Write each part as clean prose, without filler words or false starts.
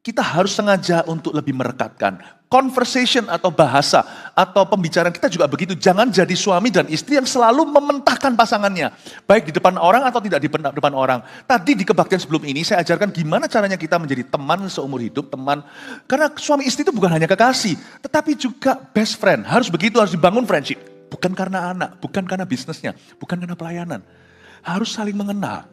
kita harus sengaja untuk lebih merekatkan. Conversation atau bahasa atau pembicaraan kita juga begitu. Jangan jadi suami dan istri yang selalu mementahkan pasangannya. Baik di depan orang atau tidak di depan orang. Tadi di kebaktian sebelum ini saya ajarkan gimana caranya kita menjadi teman seumur hidup, teman. Karena suami istri itu bukan hanya kekasih, tetapi juga best friend. Harus begitu, harus dibangun friendship. Bukan karena anak, bukan karena bisnisnya, bukan karena pelayanan. Harus saling mengenal.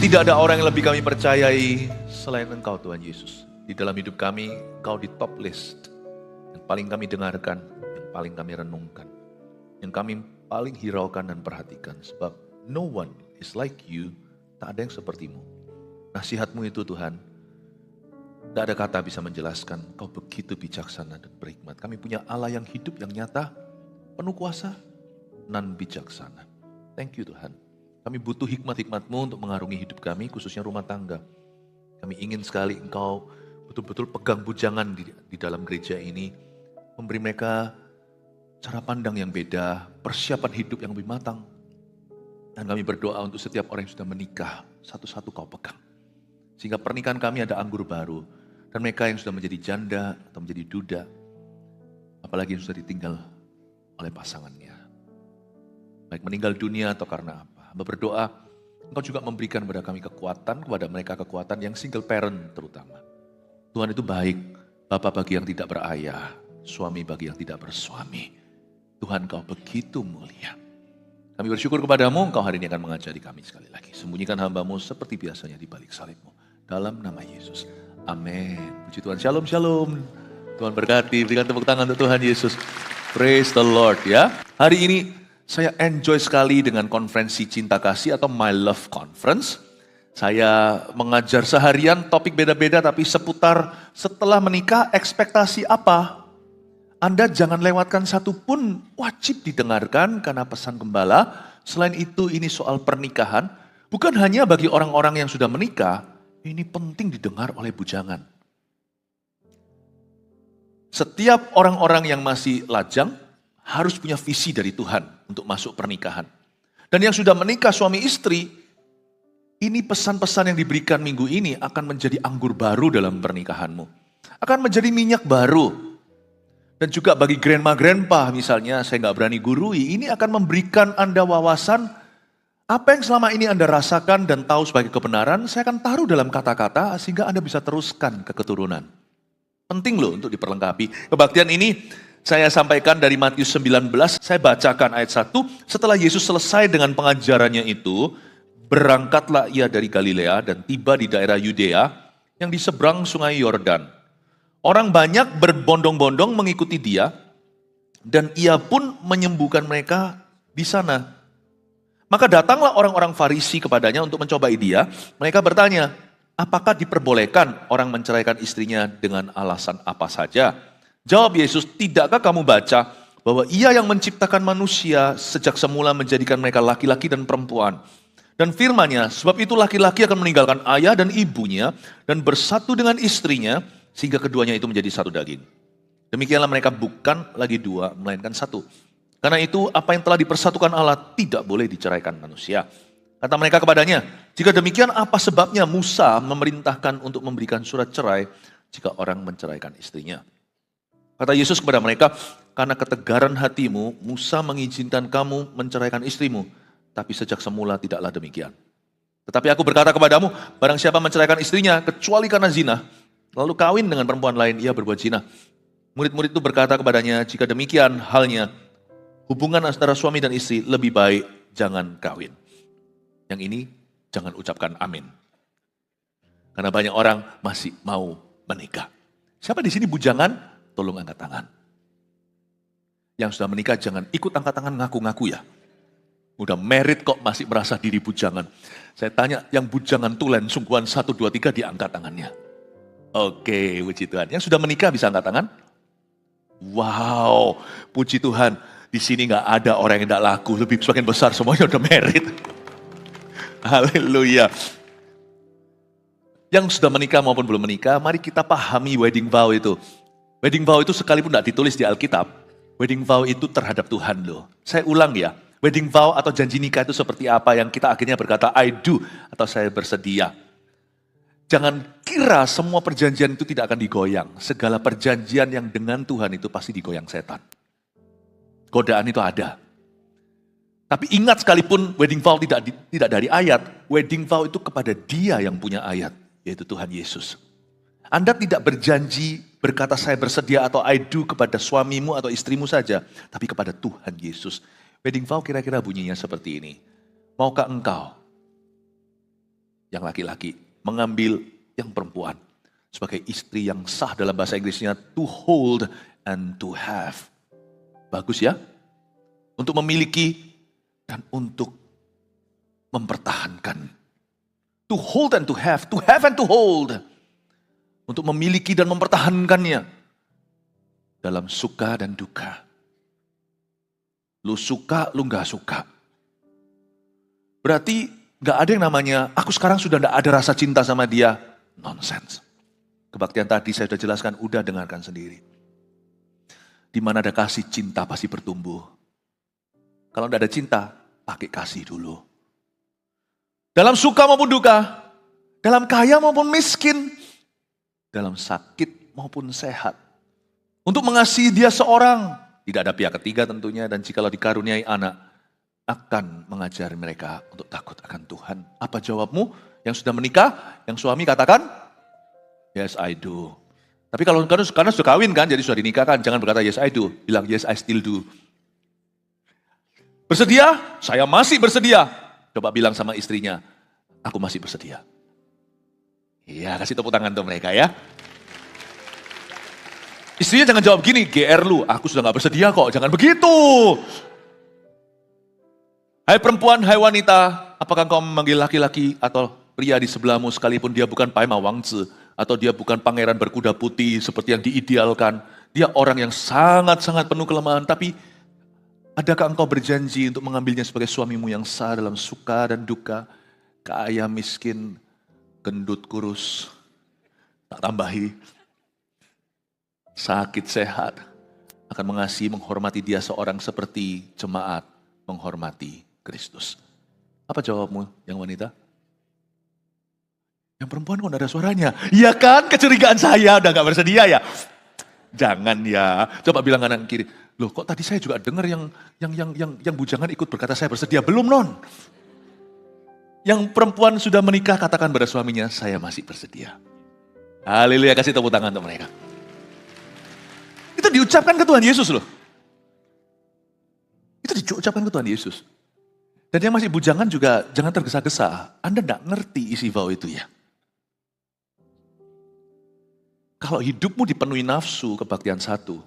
Tidak ada orang yang lebih kami percayai selain Engkau Tuhan Yesus. Di dalam hidup kami, Engkau di top list. Yang paling kami dengarkan, yang paling kami renungkan. Yang kami paling hiraukan dan perhatikan. Sebab no one is like you, tak ada yang sepertimu. Nasihatmu itu Tuhan, tidak ada kata bisa menjelaskan. Engkau begitu bijaksana dan berhikmat. Kami punya Allah yang hidup, yang nyata, penuh kuasa, nan bijaksana. Thank you Tuhan. Kami butuh hikmat-hikmat-Mu untuk mengarungi hidup kami, khususnya rumah tangga. Kami ingin sekali Engkau betul-betul pegang bujangan di dalam gereja ini. Memberi mereka cara pandang yang beda, persiapan hidup yang lebih matang. Dan kami berdoa untuk setiap orang yang sudah menikah, satu-satu Kau pegang. Sehingga pernikahan kami ada anggur baru. Dan mereka yang sudah menjadi janda atau menjadi duda, apalagi yang sudah ditinggal oleh pasangannya. Baik meninggal dunia atau karena apa. Berdoa, Engkau juga memberikan kepada kami kekuatan, kepada mereka kekuatan yang single parent terutama. Tuhan itu baik, Bapa bagi yang tidak berayah, suami bagi yang tidak bersuami. Tuhan Kau begitu mulia. Kami bersyukur kepadamu, Engkau hari ini akan mengajari kami sekali lagi. Sembunyikan hamba-Mu seperti biasanya di balik salib-Mu. Dalam nama Yesus. Amin. Puji Tuhan, shalom, shalom. Tuhan berkati, berikan tepuk tangan untuk Tuhan Yesus. Praise the Lord ya. Hari ini saya enjoy sekali dengan konferensi Cinta Kasih atau My Love Conference. Saya mengajar seharian, topik beda-beda tapi seputar setelah menikah ekspektasi apa. Anda jangan lewatkan satu pun, wajib didengarkan karena pesan gembala. Selain itu ini soal pernikahan, bukan hanya bagi orang-orang yang sudah menikah, ini penting didengar oleh bujangan. Setiap orang-orang yang masih lajang, harus punya visi dari Tuhan untuk masuk pernikahan. Dan yang sudah menikah suami istri, ini pesan-pesan yang diberikan minggu ini akan menjadi anggur baru dalam pernikahanmu. Akan menjadi minyak baru. Dan juga bagi grandma-grandpa misalnya, saya nggak berani gurui, ini akan memberikan Anda wawasan, apa yang selama ini Anda rasakan dan tahu sebagai kebenaran, saya akan taruh dalam kata-kata sehingga Anda bisa teruskan ke keturunan. Penting loh untuk diperlengkapi. Kebaktian ini saya sampaikan dari Matius 19, saya bacakan ayat 1. Setelah Yesus selesai dengan pengajarannya itu, berangkatlah ia dari Galilea dan tiba di daerah Yudea yang di seberang sungai Yordan. Orang banyak berbondong-bondong mengikuti dia dan ia pun menyembuhkan mereka di sana. Maka datanglah orang-orang Farisi kepadanya untuk mencobai dia. Mereka bertanya, apakah diperbolehkan orang menceraikan istrinya dengan alasan apa saja? Jawab Yesus, tidakkah kamu baca bahwa Ia yang menciptakan manusia sejak semula menjadikan mereka laki-laki dan perempuan. Dan firman-Nya, sebab itu laki-laki akan meninggalkan ayah dan ibunya dan bersatu dengan istrinya sehingga keduanya itu menjadi satu daging. Demikianlah mereka bukan lagi dua, melainkan satu. Karena itu apa yang telah dipersatukan Allah tidak boleh diceraikan manusia. Kata mereka kepadanya, jika demikian apa sebabnya Musa memerintahkan untuk memberikan surat cerai jika orang menceraikan istrinya? Kata Yesus kepada mereka, karena ketegaran hatimu, Musa mengizinkan kamu menceraikan istrimu. Tapi sejak semula tidaklah demikian. Tetapi aku berkata kepadamu, barang siapa menceraikan istrinya, kecuali karena zina, lalu kawin dengan perempuan lain, ia berbuat zina. Murid-murid itu berkata kepadanya, jika demikian halnya, hubungan antara suami dan istri lebih baik jangan kawin. Yang ini jangan ucapkan amin. Karena banyak orang masih mau menikah. Siapa di sini bujangan? Tolong angkat tangan. Yang sudah menikah jangan ikut angkat tangan ngaku-ngaku ya. Udah married kok masih merasa diri bujangan. Saya tanya yang bujangan tulen sungguhan 1, 2, 3 diangkat tangannya. Oke, puji Tuhan. Yang sudah menikah bisa angkat tangan? Wow, puji Tuhan. Di sini gak ada orang yang tidak laku. Lebih sebagian besar semuanya udah married. Haleluya. Yang sudah menikah maupun belum menikah, mari kita pahami wedding vow itu. Wedding vow itu sekalipun tidak ditulis di Alkitab, wedding vow itu terhadap Tuhan loh. Saya ulang ya, Wedding vow atau janji nikah itu seperti apa yang kita akhirnya berkata I do atau saya bersedia. Jangan kira semua perjanjian itu tidak akan digoyang. Segala perjanjian yang dengan Tuhan itu pasti digoyang setan. Godaan itu ada. Tapi ingat sekalipun wedding vow tidak dari ayat, wedding vow itu kepada Dia yang punya ayat, yaitu Tuhan Yesus. Anda tidak berjanji berkata saya bersedia atau I do kepada suamimu atau istrimu saja, tapi kepada Tuhan Yesus. Wedding vow kira-kira bunyinya seperti ini. Maukah engkau, yang laki-laki, mengambil yang perempuan sebagai istri yang sah, dalam bahasa Inggrisnya to hold and to have. Bagus ya? Untuk memiliki dan untuk mempertahankan. To hold and to have and to hold. Untuk memiliki dan mempertahankannya dalam suka dan duka. Lu suka, lu gak suka. Berarti gak ada yang namanya, aku sekarang sudah gak ada rasa cinta sama dia. Nonsense. Kebaktian tadi saya sudah jelaskan, udah dengarkan sendiri. Di mana ada kasih, cinta pasti bertumbuh. Kalau gak ada cinta, pakai kasih dulu. Dalam suka maupun duka, dalam kaya maupun miskin, dalam sakit maupun sehat. Untuk mengasihi dia seorang, tidak ada pihak ketiga tentunya, dan jikalau dikaruniai anak, akan mengajari mereka untuk takut akan Tuhan. Apa jawabmu? Yang sudah menikah, yang suami katakan, yes I do. Tapi kalau karena sudah kawin kan, jadi sudah dinikahkan, jangan berkata yes I do, bilang yes I still do. Bersedia? Saya masih bersedia. Coba bilang sama istrinya, aku masih bersedia. Iya, kasih tepuk tangan untuk mereka ya. Istrinya jangan jawab gini, GR lu, aku sudah gak bersedia kok, jangan begitu. Hai perempuan, hai wanita, apakah kau memanggil laki-laki atau pria di sebelahmu sekalipun dia bukan Paima Wangzi, atau dia bukan pangeran berkuda putih seperti yang diidealkan. Dia orang yang sangat-sangat penuh kelemahan, tapi adakah engkau berjanji untuk mengambilnya sebagai suamimu yang sah dalam suka dan duka, kaya miskin, gendut kurus, tak tambahi, sakit sehat, akan mengasihi, menghormati dia seorang seperti jemaat menghormati Kristus. Apa jawabmu yang wanita? Yang perempuan kok gak ada suaranya? Iya kan, kecurigaan saya udah gak bersedia ya? Jangan ya, coba bilang kanan kiri. Loh kok tadi saya juga dengar yang bujangan ikut berkata saya bersedia. Belum non. Yang perempuan sudah menikah katakan pada suaminya, saya masih bersedia. Haleluya, kasih tepuk tangan untuk mereka. Itu diucapkan ke Tuhan Yesus loh. Itu diucapkan ke Tuhan Yesus. Dan yang masih bujangan juga jangan tergesa-gesa. Anda tidak ngerti isi vow itu ya. Kalau hidupmu dipenuhi nafsu kebaktian satu,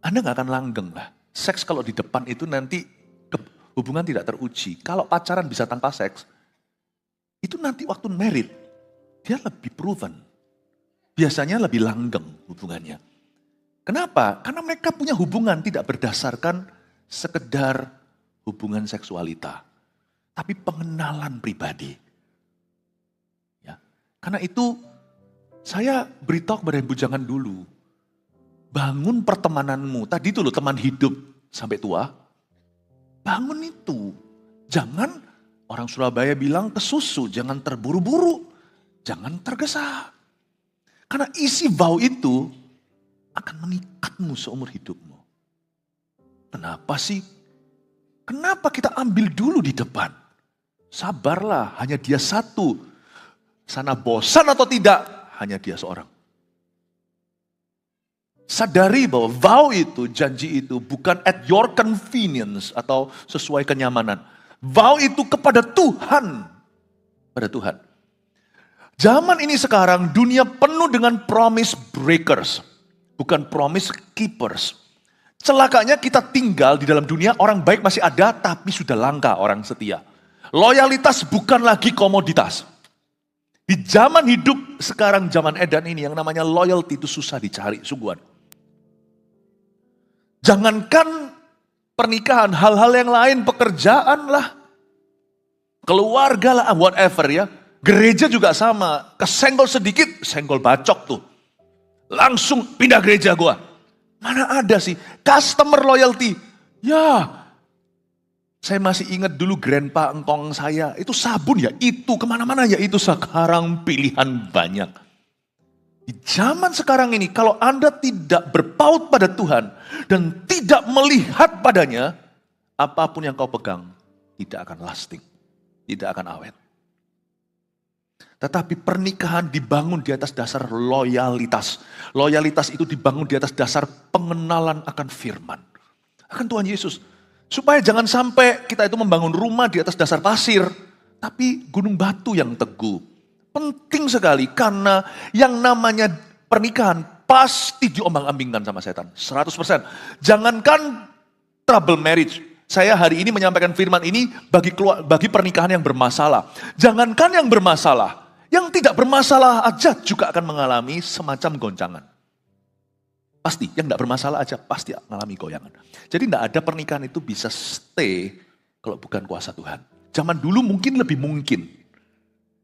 Anda gak akan langgeng lah. Seks kalau di depan itu nanti hubungan tidak teruji. Kalau pacaran bisa tanpa seks, itu nanti waktu married, dia lebih proven. Biasanya lebih langgeng hubungannya. Kenapa? Karena mereka punya hubungan tidak berdasarkan sekedar hubungan seksualita. Tapi pengenalan pribadi. Ya. Karena itu saya beritahu kepada bujangan dulu. Bangun pertemananmu. Tadi itu loh teman hidup sampai tua. Bangun itu. Jangan orang Surabaya bilang kesusu. Jangan terburu-buru. Jangan tergesa. Karena isi vow itu akan mengikatmu seumur hidupmu. Kenapa sih? Kenapa kita ambil dulu di depan? Sabarlah, hanya dia satu. Sana bosan atau tidak, hanya dia seorang. Sadari bahwa vow itu, janji itu bukan at your convenience atau sesuai kenyamanan. Vow itu kepada Tuhan. Pada Tuhan. Zaman ini sekarang dunia penuh dengan promise breakers. Bukan promise keepers. Celakanya kita tinggal di dalam dunia orang baik masih ada tapi sudah langka orang setia. Loyalitas bukan lagi komoditas. Di zaman hidup sekarang zaman edan ini yang namanya loyalty itu susah dicari sungguhan. Jangankan pernikahan, hal-hal yang lain, pekerjaan lah, keluarga lah, whatever ya. Gereja juga sama, kesenggol sedikit, senggol bacok tuh. Langsung pindah gereja gua. Mana ada sih customer loyalty? Ya, Saya masih ingat dulu grandpa engkong saya, itu sabun ya, itu kemana-mana ya, itu sekarang pilihan banyak. Di zaman sekarang ini, kalau Anda tidak berpaut pada Tuhan dan tidak melihat padanya, apapun yang kau pegang tidak akan lasting, tidak akan awet. Tetapi pernikahan dibangun di atas dasar loyalitas. Loyalitas itu dibangun di atas dasar pengenalan akan firman, akan Tuhan Yesus. Supaya jangan sampai kita itu membangun rumah di atas dasar pasir, tapi gunung batu yang teguh. Penting sekali karena yang namanya pernikahan pasti diombang-ambingkan sama setan. 100%. Jangankan trouble marriage. Saya hari ini menyampaikan firman ini bagi pernikahan yang bermasalah. Jangankan yang bermasalah, yang tidak bermasalah aja juga akan mengalami semacam goncangan. Pasti, yang tidak bermasalah aja pasti mengalami goyangan. Jadi tidak ada pernikahan itu bisa stay kalau bukan kuasa Tuhan. Zaman dulu mungkin lebih mungkin.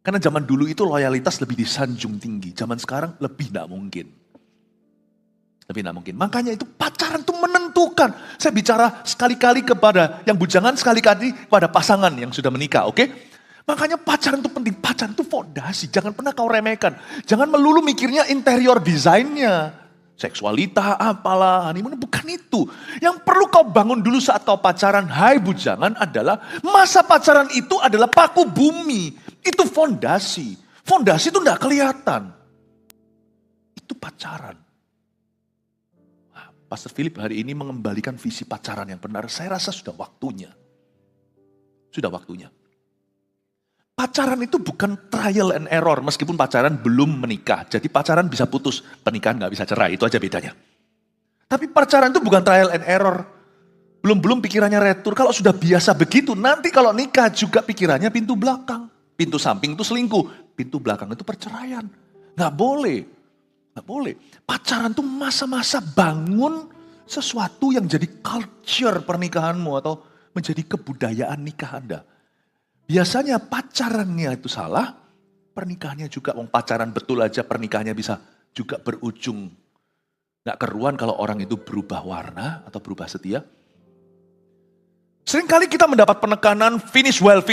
Karena zaman dulu itu loyalitas lebih disanjung tinggi. Zaman sekarang lebih tidak mungkin. Lebih tidak mungkin. Makanya itu pacaran itu menentukan. Saya bicara sekali-kali kepada yang bujangan, sekali-kali kepada pasangan yang sudah menikah, oke? Makanya pacaran itu penting. Pacaran itu fondasi. Jangan pernah kau remehkan. Jangan melulu mikirnya interior desainnya. Seksualita apalah, honeymoon, bukan itu. Yang perlu kau bangun dulu saat kau pacaran, hai bujangan, adalah masa pacaran itu adalah paku bumi. Itu fondasi. Fondasi itu tidak kelihatan. Itu pacaran. Nah, Pastor Philip hari ini mengembalikan visi pacaran yang benar. Saya rasa sudah waktunya. Sudah waktunya. Pacaran itu bukan trial and error, meskipun pacaran belum menikah. Jadi pacaran bisa putus, pernikahan gak bisa cerai, itu aja bedanya. Tapi pacaran itu bukan trial and error. Belum pikirannya retur, kalau sudah biasa begitu, nanti kalau nikah juga pikirannya pintu belakang. Pintu samping itu selingkuh, pintu belakang itu perceraian. Gak boleh, gak boleh. Pacaran itu masa-masa bangun sesuatu yang jadi culture pernikahanmu atau menjadi kebudayaan nikah Anda. Biasanya pacarannya itu salah, pernikahannya juga, pacaran betul aja pernikahannya bisa juga berujung. Gak keruan kalau orang itu berubah warna atau berubah setia. Seringkali kita mendapat penekanan finish well.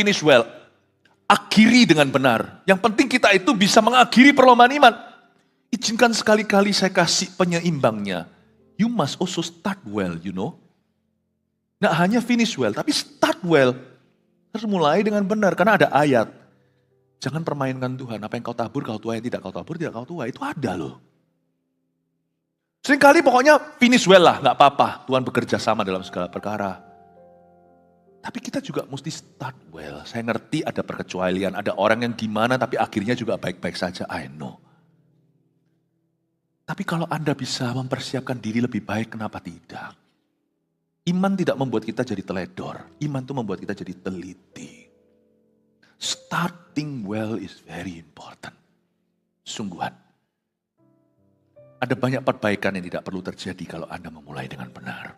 Akhiri dengan benar. Yang penting kita itu bisa mengakhiri perlombaan iman. Izinkan sekali-kali saya kasih penyeimbangnya. You must also start well, you know. Gak hanya finish well, tapi start well. Harus mulai dengan benar, karena ada ayat. Jangan permainkan Tuhan, apa yang kau tabur, kau tuai, tidak kau tabur, tidak kau tuai. Itu ada loh. Seringkali pokoknya finish well lah, gak apa-apa. Tuhan bekerja sama dalam segala perkara. Tapi kita juga mesti start well. Saya ngerti ada perkecualian, ada orang yang gimana tapi akhirnya juga baik-baik saja, I know. Tapi kalau Anda bisa mempersiapkan diri lebih baik, kenapa tidak? Iman tidak membuat kita jadi teledor. Iman itu membuat kita jadi teliti. Starting well is very important. Sungguhan. Ada banyak perbaikan yang tidak perlu terjadi kalau Anda memulai dengan benar.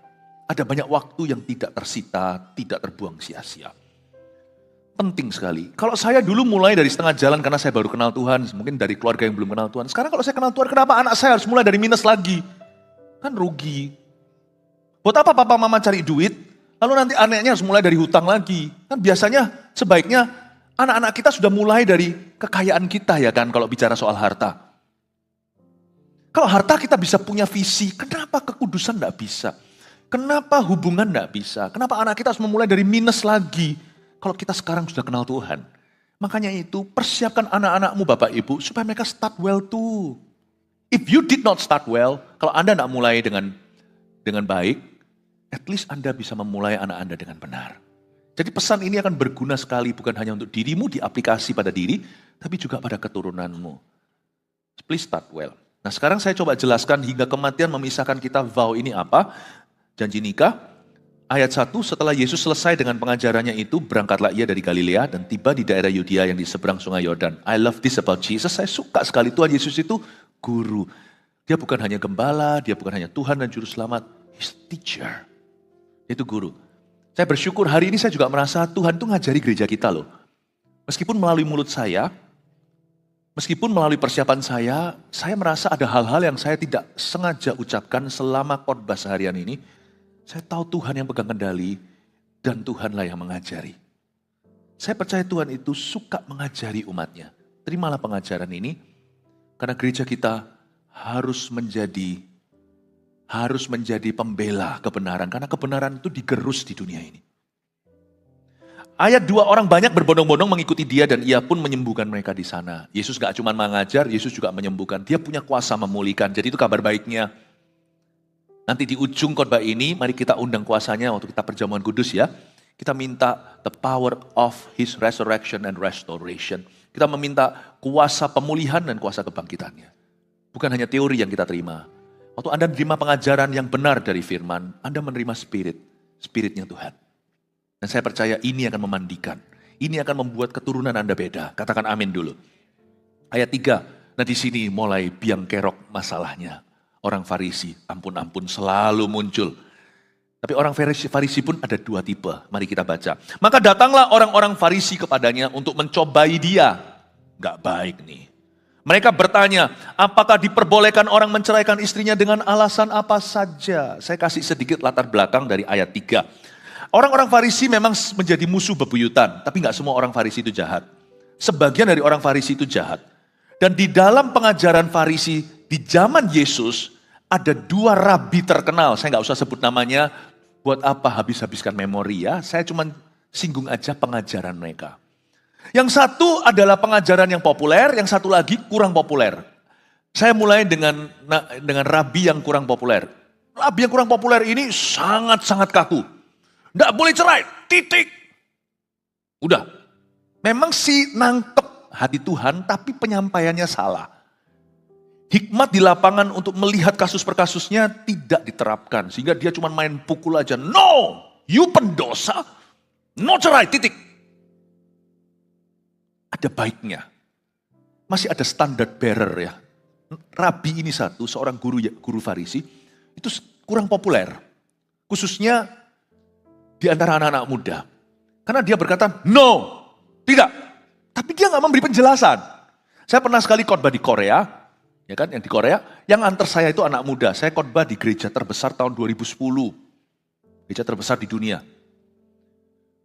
Ada banyak waktu yang tidak tersita, tidak terbuang sia-sia. Penting sekali. Kalau saya dulu mulai dari setengah jalan karena saya baru kenal Tuhan. Mungkin dari keluarga yang belum kenal Tuhan. Sekarang kalau saya kenal Tuhan, kenapa anak saya harus mulai dari minus lagi? Kan rugi. Buat apa papa mama cari duit, lalu nanti anaknya harus mulai dari hutang lagi. Kan biasanya sebaiknya anak-anak kita sudah mulai dari kekayaan kita ya kan kalau bicara soal harta. Kalau harta kita bisa punya visi, kenapa kekudusan tidak bisa? Kenapa hubungan tidak bisa? Kenapa anak kita harus memulai dari minus lagi kalau kita sekarang sudah kenal Tuhan? Makanya itu persiapkan anak-anakmu Bapak Ibu supaya mereka start well too. If you did not start well, kalau Anda tidak mulai dengan baik, at least Anda bisa memulai anak Anda dengan benar. Jadi pesan ini akan berguna sekali bukan hanya untuk dirimu diaplikasi pada diri, tapi juga pada keturunanmu. Please start well. Nah sekarang saya coba jelaskan hingga kematian memisahkan kita vow ini apa. Janji nikah, ayat 1, setelah Yesus selesai dengan pengajarannya itu, berangkatlah ia dari Galilea dan tiba di daerah Yudea yang di seberang sungai Yordan. I love this about Jesus, saya suka sekali Tuhan Yesus itu guru. Dia bukan hanya gembala, dia bukan hanya Tuhan dan Juru Selamat, He's teacher. Itu guru. Saya bersyukur hari ini saya juga merasa Tuhan itu ngajari gereja kita loh. Meskipun melalui mulut saya, meskipun melalui persiapan saya merasa ada hal-hal yang saya tidak sengaja ucapkan selama khotbah seharian ini. Saya tahu Tuhan yang pegang kendali dan Tuhanlah yang mengajari. Saya percaya Tuhan itu suka mengajari umatnya. Terimalah pengajaran ini, karena gereja kita harus menjadi pembela kebenaran, karena kebenaran itu digerus di dunia ini. Ayat 2, orang banyak berbondong-bondong mengikuti dia dan ia pun menyembuhkan mereka di sana. Yesus gak cuma mengajar, Yesus juga menyembuhkan. Dia punya kuasa memulihkan, jadi itu kabar baiknya. Nanti di ujung khotbah ini, mari kita undang kuasanya waktu kita perjamuan kudus ya. Kita minta the power of His resurrection and restoration. Kita meminta kuasa pemulihan dan kuasa kebangkitannya. Bukan hanya teori yang kita terima. Waktu Anda menerima pengajaran yang benar dari firman, Anda menerima spiritnya Tuhan. Dan saya percaya ini akan memandikan. Ini akan membuat keturunan Anda beda. Katakan amin dulu. Ayat 3, nah di sini mulai biang kerok masalahnya. Orang Farisi, ampun selalu muncul. Tapi orang Farisi pun ada 2 tipe. Mari kita baca. Maka datanglah orang-orang Farisi kepadanya untuk mencobai dia. Gak baik nih. Mereka bertanya, apakah diperbolehkan orang menceraikan istrinya dengan alasan apa saja? Saya kasih sedikit latar belakang dari ayat 3. Orang-orang Farisi memang menjadi musuh bebuyutan, tapi gak semua orang Farisi itu jahat. Sebagian dari orang Farisi itu jahat. Dan di dalam pengajaran Farisi, di zaman Yesus, ada 2 rabi terkenal. Saya gak usah sebut namanya, buat apa habis-habiskan memori ya. Saya cuma singgung aja pengajaran mereka. Yang satu adalah pengajaran yang populer, yang satu lagi kurang populer. Saya mulai dengan rabi yang kurang populer. Rabi yang kurang populer ini sangat-sangat kaku. Nggak boleh cerai, titik. Udah. Memang sih nangkep hati Tuhan, tapi penyampaiannya salah. Hikmat di lapangan untuk melihat kasus per kasusnya tidak diterapkan. Sehingga dia cuma main pukul aja. No, you pendosa. No cerai, titik. Ada baiknya. Masih ada standard bearer ya. Rabi ini seorang guru Farisi, itu kurang populer. Khususnya di antara anak-anak muda. Karena dia berkata, no, tidak. Tapi dia gak memberi penjelasan. Saya pernah sekali khotbah di Korea, ya kan, yang di Korea, yang antar saya itu anak muda. Saya khotbah di gereja terbesar tahun 2010. Gereja terbesar di dunia.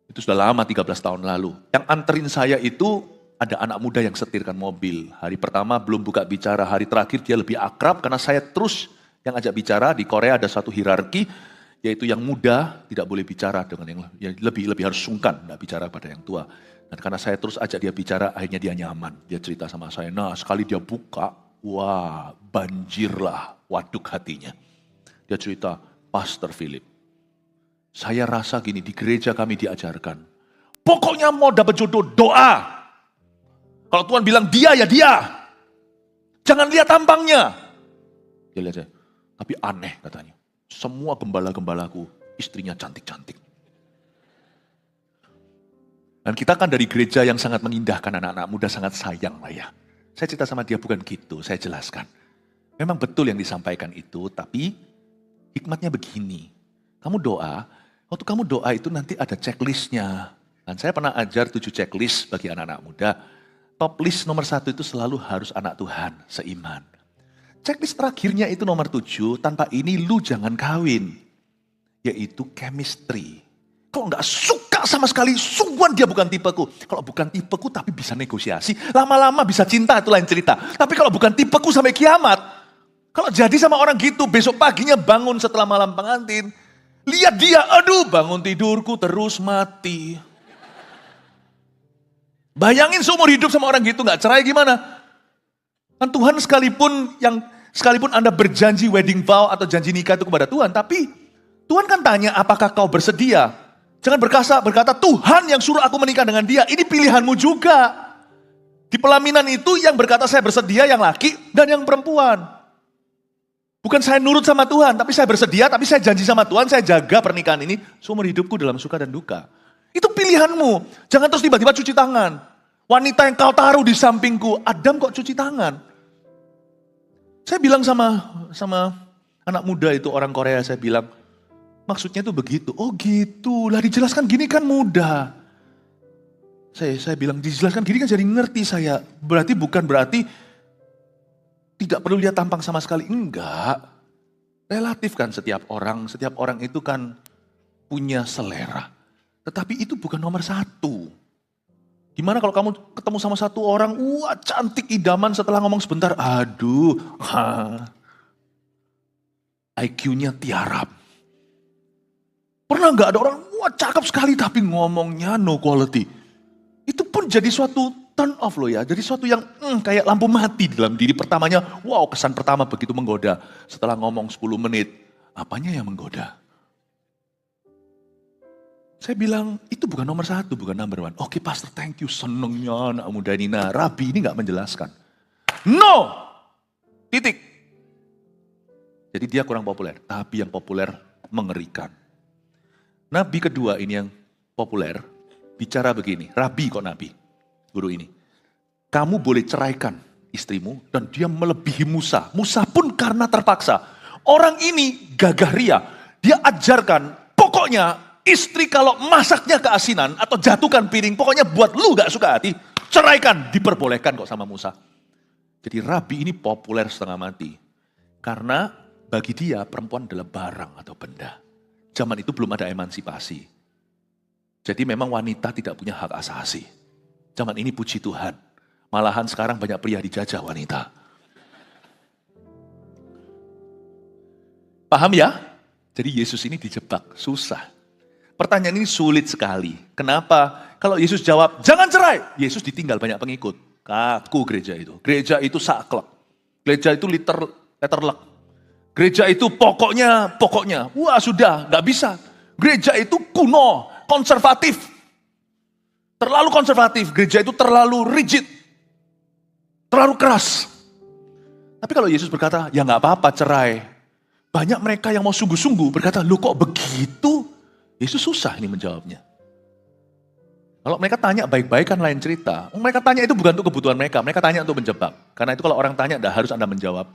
Itu sudah lama, 13 tahun lalu. Yang anterin saya itu ada anak muda yang setirkan mobil. Hari pertama belum buka bicara, hari terakhir dia lebih akrab karena saya terus yang ajak bicara. Di Korea ada satu hierarki, yaitu yang muda tidak boleh bicara dengan yang lebih harus sungkan, tidak bicara pada yang tua. Dan karena saya terus ajak dia bicara, akhirnya dia nyaman. Dia cerita sama saya, nah sekali dia buka, wah banjirlah waduk hatinya. Dia cerita, Pastor Philip, saya rasa gini, di gereja kami diajarkan, pokoknya mau dapat jodoh, doa. Kalau Tuhan bilang dia ya dia, jangan lihat tampangnya. Dia lihat saya, tapi aneh katanya. Semua gembala-gembalaku, istrinya cantik-cantik. Dan kita kan dari gereja yang sangat mengindahkan anak-anak muda, sangat sayang lah ya. Saya cerita sama dia, bukan gitu, saya jelaskan. Memang betul yang disampaikan itu, tapi hikmatnya begini. Kamu doa, waktu kamu doa itu nanti ada checklistnya. Dan saya pernah ajar 7 checklist bagi anak-anak muda. Top list nomor 1 itu selalu harus anak Tuhan, seiman. Checklist terakhirnya itu nomor 7, tanpa ini lu jangan kawin. Yaitu chemistry. Kalau nggak suka sama sekali, sungguhan dia bukan tipeku. Kalau bukan tipeku tapi bisa negosiasi. Lama-lama bisa cinta, itu lain cerita. Tapi kalau bukan tipeku sampai kiamat. Kalau jadi sama orang gitu, besok paginya bangun setelah malam pengantin. Lihat dia, aduh bangun tidurku terus mati. Bayangin seumur hidup sama orang gitu, nggak cerai gimana? Kan Tuhan sekalipun Anda berjanji wedding vow atau janji nikah itu kepada Tuhan, tapi Tuhan kan tanya apakah kau bersedia? Jangan berkata Tuhan yang suruh aku menikah dengan dia, ini pilihanmu juga. Di pelaminan itu yang berkata saya bersedia yang laki dan yang perempuan. Bukan saya nurut sama Tuhan, tapi saya bersedia, tapi saya janji sama Tuhan, saya jaga pernikahan ini seumur hidupku dalam suka dan duka. Itu pilihanmu, jangan terus tiba-tiba cuci tangan. Wanita yang kau taruh di sampingku, Adam kok cuci tangan? Saya bilang sama anak muda itu, orang Korea, saya bilang, maksudnya itu begitu. Oh gitu, lah dijelaskan gini kan mudah. Saya bilang, dijelaskan gini kan jadi ngerti saya. Bukan berarti tidak perlu lihat tampang sama sekali. Enggak. Relatif kan setiap orang itu kan punya selera. Tetapi itu bukan nomor satu. Gimana kalau kamu ketemu sama satu orang, wah cantik idaman, setelah ngomong sebentar, aduh, IQ-nya tiarap. Pernah nggak ada orang, wah cakep sekali tapi ngomongnya no quality. Itu pun jadi suatu turn off loh ya, jadi suatu yang kayak lampu mati dalam diri. Pertamanya, wow kesan pertama begitu menggoda. Setelah ngomong 10 menit, apanya yang menggoda? Saya bilang, itu bukan nomor satu, bukan number one. Oke pastor, thank you, senengnya anak muda ini. Nah, Rabi ini gak menjelaskan. No! Titik. Jadi dia kurang populer, tapi yang populer mengerikan. Nabi kedua ini yang populer, bicara begini, Rabi kok Nabi, guru ini. Kamu boleh ceraikan istrimu dan dia melebihi Musa. Musa pun karena terpaksa. Orang ini gagah ria, dia ajarkan, pokoknya istri kalau masaknya keasinan atau jatuhkan piring, pokoknya buat lu gak suka hati, ceraikan, diperbolehkan kok sama Musa. Jadi Rabi ini populer setengah mati. Karena bagi dia perempuan adalah barang atau benda. Zaman itu belum ada emansipasi. Jadi memang wanita tidak punya hak asasi. Zaman ini puji Tuhan. Malahan sekarang banyak pria dijajah wanita. Paham ya? Jadi Yesus ini dijebak, susah. Pertanyaan ini sulit sekali. Kenapa? Kalau Yesus jawab, jangan cerai. Yesus ditinggal banyak pengikut. Kaku gereja itu. Gereja itu saklek. Gereja itu letterlek. Gereja itu pokoknya. Wah sudah, gak bisa. Gereja itu kuno, konservatif. Terlalu konservatif. Gereja itu terlalu rigid. Terlalu keras. Tapi kalau Yesus berkata, ya gak apa-apa cerai. Banyak mereka yang mau sungguh-sungguh berkata, lu kok begitu? Yesus susah ini menjawabnya. Kalau mereka tanya baik-baik kan lain cerita. Mereka tanya itu bukan untuk kebutuhan mereka. Mereka tanya untuk menjebak. Karena itu kalau orang tanya, tidak harus Anda menjawab.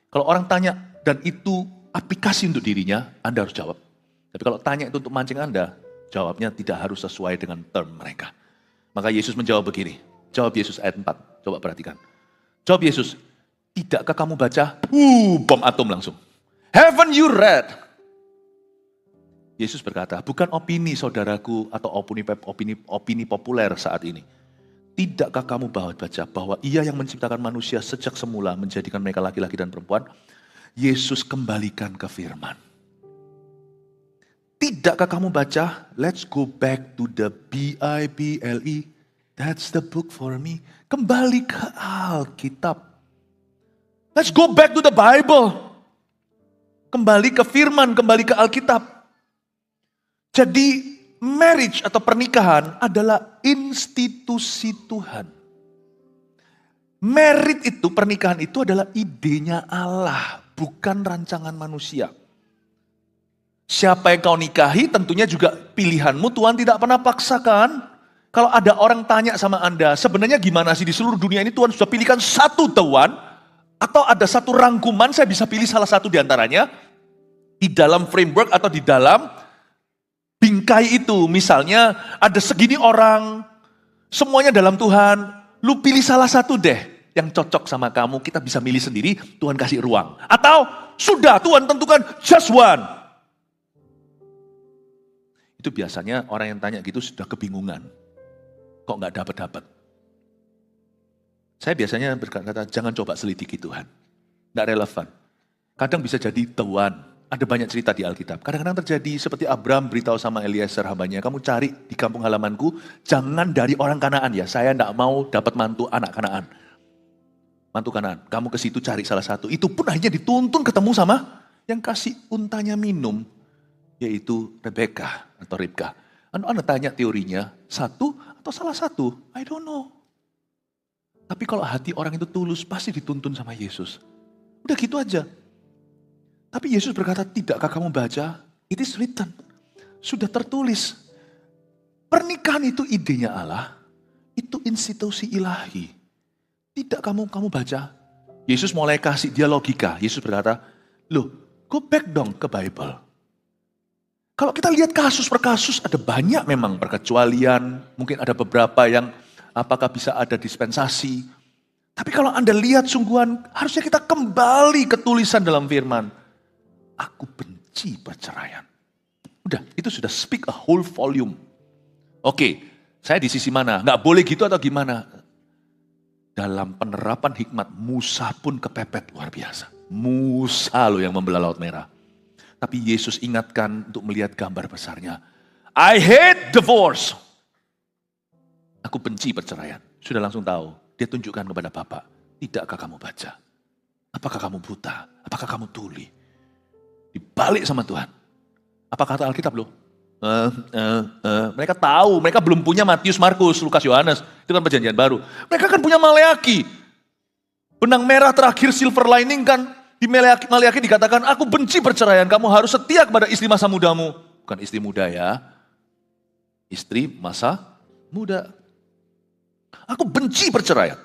Kalau orang tanya dan itu aplikasi untuk dirinya, Anda harus jawab. Tapi kalau tanya itu untuk mancing Anda, jawabnya tidak harus sesuai dengan term mereka. Maka Yesus menjawab begini. Jawab Yesus ayat 4. Coba perhatikan. Jawab Yesus, tidakkah kamu baca? Bom atom langsung. Haven't you read? Yesus berkata, bukan opini saudaraku atau opini populer saat ini. Tidakkah kamu baca bahwa ia yang menciptakan manusia sejak semula menjadikan mereka laki-laki dan perempuan? Yesus kembalikan ke firman. Tidakkah kamu baca, let's go back to the Bible, that's the book for me. Kembali ke Alkitab. Let's go back to the Bible. Kembali ke firman, kembali ke Alkitab. Jadi marriage atau pernikahan adalah institusi Tuhan. Merit itu, pernikahan itu adalah idenya Allah, bukan rancangan manusia. Siapa yang kau nikahi tentunya juga pilihanmu, Tuhan tidak pernah paksakan. Kalau ada orang tanya sama Anda, sebenarnya gimana sih di seluruh dunia ini Tuhan sudah pilihkan satu the one, atau ada satu rangkuman, saya bisa pilih salah satu di antaranya, di dalam framework atau di dalam bingkai itu. Misalnya ada segini orang, semuanya dalam Tuhan, lu pilih salah satu deh yang cocok sama kamu, kita bisa milih sendiri, Tuhan kasih ruang. Atau sudah Tuhan tentukan just one. Itu biasanya orang yang tanya gitu sudah kebingungan. Kok gak dapat-dapat? Saya biasanya berkata, jangan coba selidiki Tuhan. Gak relevan. Kadang bisa jadi the one. Ada banyak cerita di Alkitab. Kadang-kadang terjadi seperti Abraham beritahu sama Eliezer hambanya, kamu cari di kampung halamanku, jangan dari orang Kanaan ya. Saya tidak mau dapat mantu anak Kanaan. Mantu Kanaan, kamu ke situ cari salah satu. Itu pun akhirnya dituntun ketemu sama yang kasih untanya minum, yaitu Rebeka atau Ribka. Anda tanya teorinya, satu atau salah satu? I don't know. Tapi kalau hati orang itu tulus, pasti dituntun sama Yesus. Udah gitu aja. Tapi Yesus berkata, tidakkah kamu baca? It is written. Sudah tertulis. Pernikahan itu idenya Allah. Itu institusi ilahi. Tidak kamu baca. Yesus mulai kasih dia logika. Yesus berkata, loh, go back dong ke Bible. Kalau kita lihat kasus per kasus, ada banyak memang perkecualian. Mungkin ada beberapa yang apakah bisa ada dispensasi. Tapi kalau Anda lihat sungguhan, harusnya kita kembali ke tulisan dalam firman. Aku benci perceraian. Udah, itu sudah speak a whole volume. Oke, saya di sisi mana? Nggak boleh gitu atau gimana? Dalam penerapan hikmat, Musa pun kepepet luar biasa. Musa loh yang membelah Laut Merah. Tapi Yesus ingatkan untuk melihat gambar besarnya. I hate divorce. Aku benci perceraian. Sudah langsung tahu. Dia tunjukkan kepada Bapak. Tidakkah kamu baca? Apakah kamu buta? Apakah kamu tuli? Dibalik sama Tuhan. Apa kata Alkitab loh? Mereka tahu, mereka belum punya Matius, Markus, Lukas, Yohanes. Itu kan perjanjian baru. Mereka kan punya Maleaki. Benang merah terakhir, silver lining kan. Di Maleaki dikatakan, aku benci perceraian. Kamu harus setia kepada istri masa mudamu. Bukan istri muda ya. Istri masa muda. Aku benci perceraian.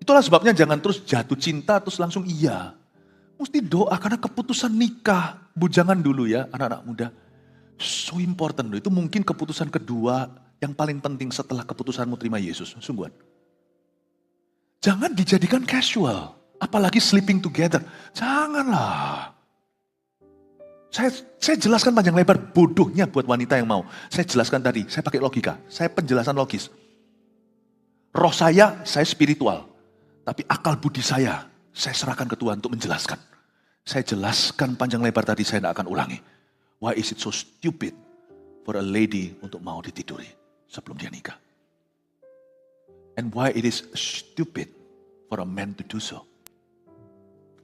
Itulah sebabnya jangan terus jatuh cinta terus langsung iya. Mesti doa karena keputusan nikah. Bujangan dulu ya anak-anak muda. So important loh. Itu mungkin keputusan kedua yang paling penting setelah keputusanmu terima Yesus. Sungguhan. Jangan dijadikan casual. Apalagi sleeping together. Janganlah. Saya jelaskan panjang lebar bodohnya buat wanita yang mau. Saya jelaskan tadi, saya pakai logika. Saya penjelasan logis. Roh saya spiritual. Tapi akal budi saya serahkan ke Tuhan untuk menjelaskan. Saya jelaskan panjang lebar tadi, saya tidak akan ulangi. Why is it so stupid for a lady untuk mau ditiduri sebelum dia nikah? And why it is stupid for a man to do so?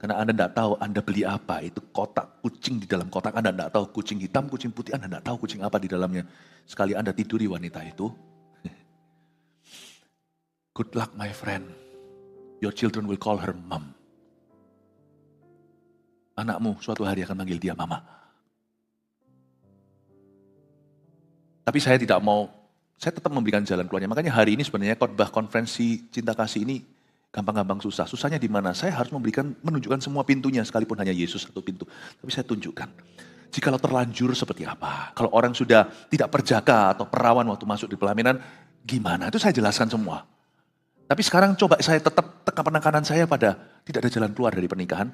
Karena Anda tidak tahu Anda beli apa, itu kotak kucing di dalam kotak Anda tidak tahu kucing hitam, kucing putih, Anda tidak tahu kucing apa di dalamnya. Sekali Anda tiduri wanita itu, good luck my friend, your children will call her mom. Anakmu suatu hari akan manggil dia mama. Tapi saya tidak mau, saya tetap memberikan jalan keluarnya. Makanya hari ini sebenarnya khotbah konferensi cinta kasih ini gampang-gampang susah. Susahnya di mana? Saya harus menunjukkan semua pintunya sekalipun hanya Yesus satu pintu. Tapi saya tunjukkan. Jikalau terlanjur seperti apa? Kalau orang sudah tidak perjaka atau perawan waktu masuk di pelaminan, gimana? Itu saya jelaskan semua. Tapi sekarang coba saya tetap tekan penekanan saya pada tidak ada jalan keluar dari pernikahan.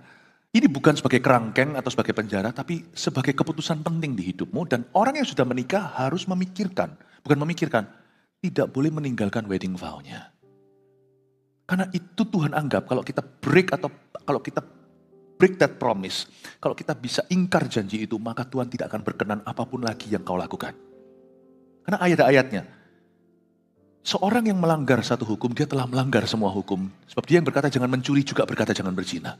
Ini bukan sebagai kerangkeng atau sebagai penjara, tapi sebagai keputusan penting di hidupmu. Dan orang yang sudah menikah harus memikirkan, bukan memikirkan, tidak boleh meninggalkan wedding vow-nya. Karena itu Tuhan anggap kalau kita break atau kalau kita break that promise, kalau kita bisa ingkar janji itu, maka Tuhan tidak akan berkenan apapun lagi yang kau lakukan. Karena ayat-ayatnya, seorang yang melanggar satu hukum, dia telah melanggar semua hukum. Sebab dia yang berkata jangan mencuri juga berkata jangan berzina.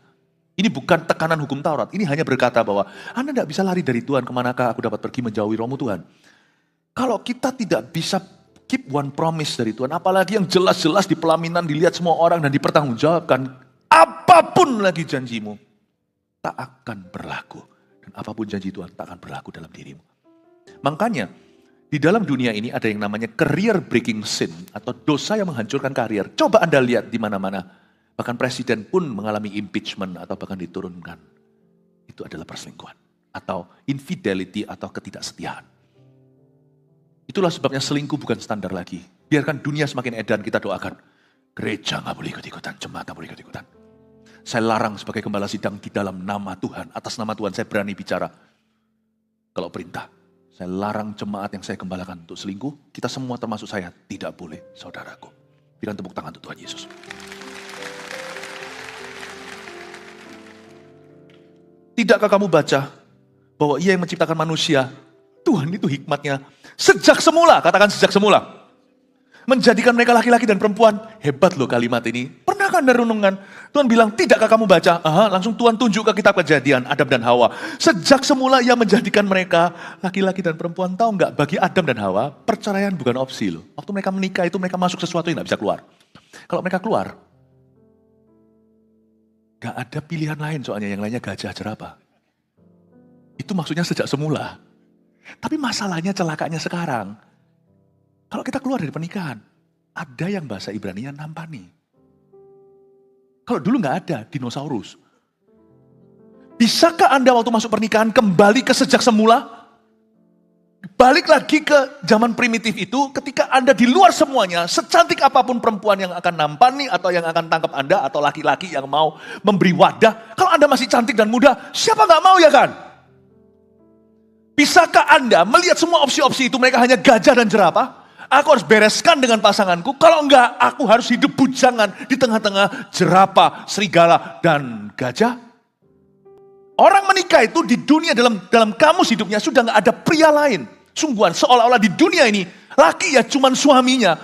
Ini bukan tekanan hukum Taurat, ini hanya berkata bahwa Anda tidak bisa lari dari Tuhan, kemanakah aku dapat pergi menjauhi rohmu Tuhan. Kalau kita tidak bisa keep one promise dari Tuhan, apalagi yang jelas-jelas di pelaminan dilihat semua orang dan dipertanggungjawabkan, apapun lagi janjimu, tak akan berlaku. Dan apapun janji Tuhan tak akan berlaku dalam dirimu. Makanya, di dalam dunia ini ada yang namanya career breaking sin, atau dosa yang menghancurkan karier. Coba Anda lihat di mana-mana. Bahkan presiden pun mengalami impeachment atau bahkan diturunkan. Itu adalah perselingkuhan. Atau infidelity atau ketidaksetiaan. Itulah sebabnya selingkuh bukan standar lagi. Biarkan dunia semakin edan, kita doakan. Gereja gak boleh ikut-ikutan, jemaat gak boleh ikut-ikutan. Saya larang sebagai gembala sidang di dalam nama Tuhan. Atas nama Tuhan saya berani bicara. Kalau perintah. Saya larang jemaat yang saya gembalakan untuk selingkuh. Kita semua termasuk saya tidak boleh, saudaraku. Berikan tepuk tangan untuk Tuhan Yesus. Tidakkah kamu baca bahwa Ia yang menciptakan manusia, Tuhan itu hikmatnya sejak semula, katakan sejak semula, menjadikan mereka laki-laki dan perempuan. Hebat loh kalimat ini. Pernahkah Anda renungkan? Tuhan bilang, tidakkah kamu baca? Langsung Tuhan tunjuk ke kitab Kejadian, Adam dan Hawa. Sejak semula Ia menjadikan mereka laki-laki dan perempuan. Tahu nggak? Bagi Adam dan Hawa, perceraian bukan opsi loh. Waktu mereka menikah itu mereka masuk sesuatu yang nggak bisa keluar. Kalau mereka keluar, gak ada pilihan lain soalnya, yang lainnya gajah jerapah. Itu maksudnya sejak semula. Tapi masalahnya celakanya sekarang. Kalau kita keluar dari pernikahan, ada yang bahasa Ibrani-nya nampani. Kalau dulu gak ada, dinosaurus. Bisakah Anda waktu masuk pernikahan kembali ke sejak semula? Balik lagi ke zaman primitif itu, ketika Anda di luar semuanya, secantik apapun perempuan yang akan nampani, atau yang akan tangkap Anda, atau laki-laki yang mau memberi wadah, kalau Anda masih cantik dan muda, siapa gak mau ya kan? Bisakah Anda melihat semua opsi-opsi itu mereka hanya gajah dan jerapah? Aku harus bereskan dengan pasanganku. Kalau enggak, aku harus hidup bujangan di tengah-tengah jerapah, serigala, dan gajah. Orang menikah itu di dunia dalam kamus hidupnya sudah enggak ada pria lain. Sungguhan seolah-olah di dunia ini laki ya cuman suaminya.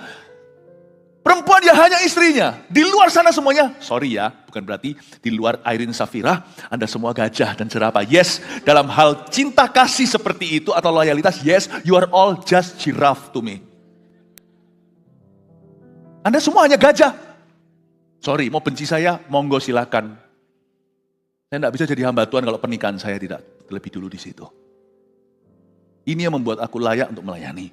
Perempuan ya hanya istrinya. Di luar sana semuanya, sorry ya, bukan berarti di luar Irene Safira, Anda semua gajah dan jerapah. Yes, dalam hal cinta kasih seperti itu atau loyalitas, yes, you are all just giraffe to me. Anda semua hanya gajah. Sorry, mau benci saya, monggo silakan. Saya tidak bisa jadi hamba Tuhan kalau pernikahan saya tidak lebih dulu di situ. Ini yang membuat aku layak untuk melayani.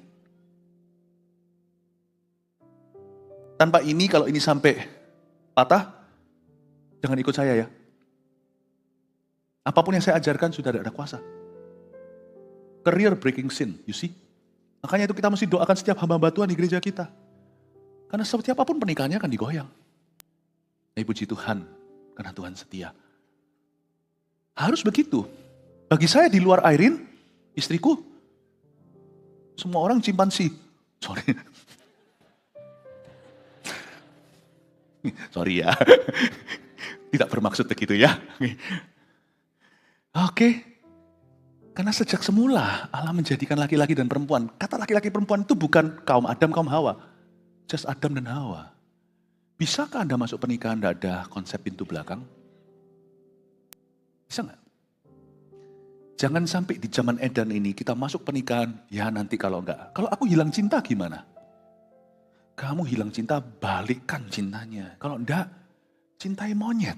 Tanpa ini, kalau ini sampai patah, jangan ikut saya ya. Apapun yang saya ajarkan sudah tidak ada kuasa. Career breaking sin, you see. Makanya itu kita mesti doakan setiap hamba-hamba Tuhan di gereja kita. Karena setiap apapun pernikahannya akan digoyang. Puji Tuhan, karena Tuhan setia. Harus begitu. Bagi saya di luar Irene, istriku, semua orang cimpansi. Sorry ya, tidak bermaksud begitu ya. Oke, karena sejak semula Allah menjadikan laki-laki dan perempuan. Kata laki-laki perempuan itu bukan kaum Adam, kaum Hawa. Just Adam dan Hawa. Bisakah Anda masuk pernikahan tidak ada konsep pintu belakang? Bisa nggak? Jangan sampai di zaman Eden ini kita masuk pernikahan, ya nanti kalau enggak. Kalau aku hilang cinta gimana? Kamu hilang cinta, balikkan cintanya. Kalau enggak, cintai monyet.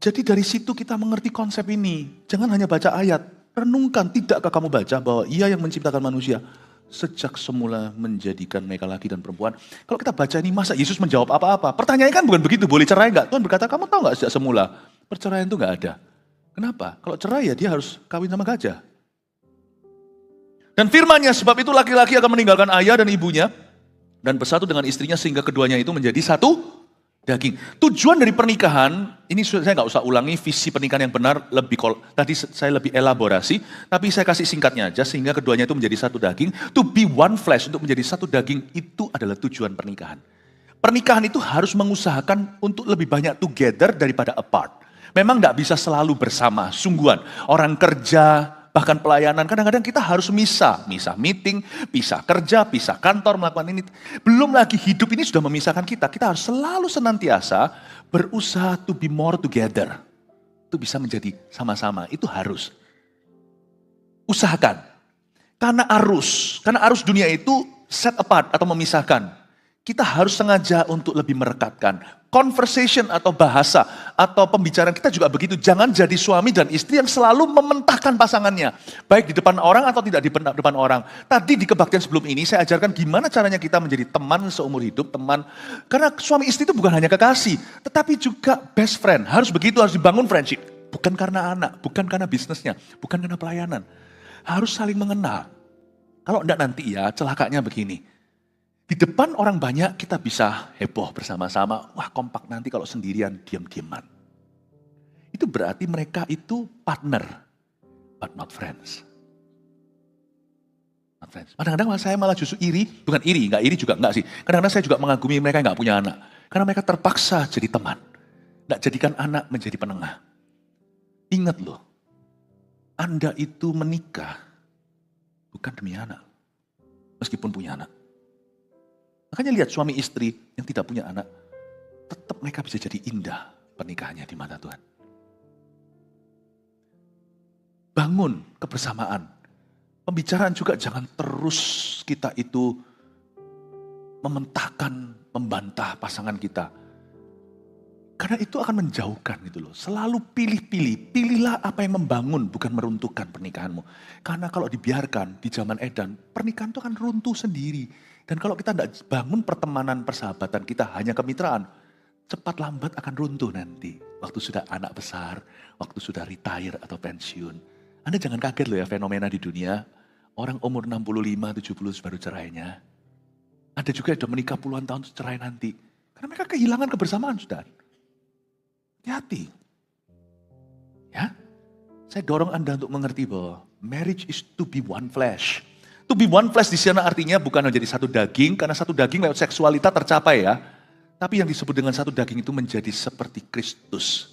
Jadi dari situ kita mengerti konsep ini. Jangan hanya baca ayat. Renungkan, tidakkah kamu baca bahwa Ia yang menciptakan manusia sejak semula menjadikan mereka laki dan perempuan. Kalau kita baca ini, masa Yesus menjawab apa-apa? Pertanyaannya kan bukan begitu, boleh cerai enggak? Tuhan berkata, kamu tahu enggak sejak semula? Perceraian itu enggak ada. Kenapa? Kalau cerai ya dia harus kawin sama gajah. Dan firman-Nya, sebab itu laki-laki akan meninggalkan ayah dan ibunya dan bersatu dengan istrinya sehingga keduanya itu menjadi satu daging. Tujuan dari pernikahan, ini saya nggak usah ulangi visi pernikahan yang benar, tadi saya lebih elaborasi, tapi saya kasih singkatnya aja sehingga keduanya itu menjadi satu daging. To be one flesh, untuk menjadi satu daging itu adalah tujuan pernikahan. Pernikahan itu harus mengusahakan untuk lebih banyak together daripada apart. Memang nggak bisa selalu bersama, sungguhan. Orang kerja, bahkan pelayanan, kadang-kadang kita harus misah meeting, pisah kerja, pisah kantor, melakukan ini. Belum lagi hidup ini sudah memisahkan kita. Kita harus selalu senantiasa berusaha to be more together. Itu bisa menjadi sama-sama, itu harus. Usahakan. Karena arus dunia itu set apart atau memisahkan. Kita harus sengaja untuk lebih merekatkan. Conversation atau bahasa atau pembicaraan kita juga begitu. Jangan jadi suami dan istri yang selalu mementahkan pasangannya. Baik di depan orang atau tidak di depan orang. Tadi di kebaktian sebelum ini saya ajarkan gimana caranya kita menjadi teman seumur hidup. Teman. Karena suami istri itu bukan hanya kekasih. Tetapi juga best friend. Harus begitu, harus dibangun friendship. Bukan karena anak, bukan karena bisnisnya, bukan karena pelayanan. Harus saling mengenal. Kalau enggak nanti ya celakanya begini. Di depan orang banyak kita bisa heboh bersama-sama. Wah kompak, nanti kalau sendirian diam-diaman. Itu berarti mereka itu partner, but not friends. Not friends. Kadang-kadang saya malah justru iri, bukan iri, enggak iri juga enggak sih. Kadang-kadang saya juga mengagumi mereka yang enggak punya anak. Karena mereka terpaksa jadi teman. Enggak jadikan anak menjadi penengah. Ingat loh, Anda itu menikah bukan demi anak. Meskipun punya anak. Makanya lihat suami istri yang tidak punya anak, tetap mereka bisa jadi indah pernikahannya di mata Tuhan. Bangun kebersamaan. Pembicaraan juga jangan terus kita itu mementahkan, membantah pasangan kita. Karena itu akan menjauhkan gitu loh. Selalu pilih-pilih, pilihlah apa yang membangun bukan meruntuhkan pernikahanmu. Karena kalau dibiarkan di zaman Eden, pernikahan itu akan runtuh sendiri. Dan kalau kita tidak bangun pertemanan, persahabatan kita hanya kemitraan, cepat lambat akan runtuh nanti. Waktu sudah anak besar, waktu sudah retire atau pensiun. Anda jangan kaget loh ya fenomena di dunia. Orang umur 65-70 baru cerainya. Ada juga yang sudah menikah puluhan tahun cerai nanti. Karena mereka kehilangan kebersamaan sudah. Hati-hati. Ya. Saya dorong Anda untuk mengerti bahwa marriage is to be one flesh. To be one flesh di sana artinya bukan menjadi satu daging, karena satu daging lewat seksualitas tercapai ya. Tapi yang disebut dengan satu daging itu menjadi seperti Kristus.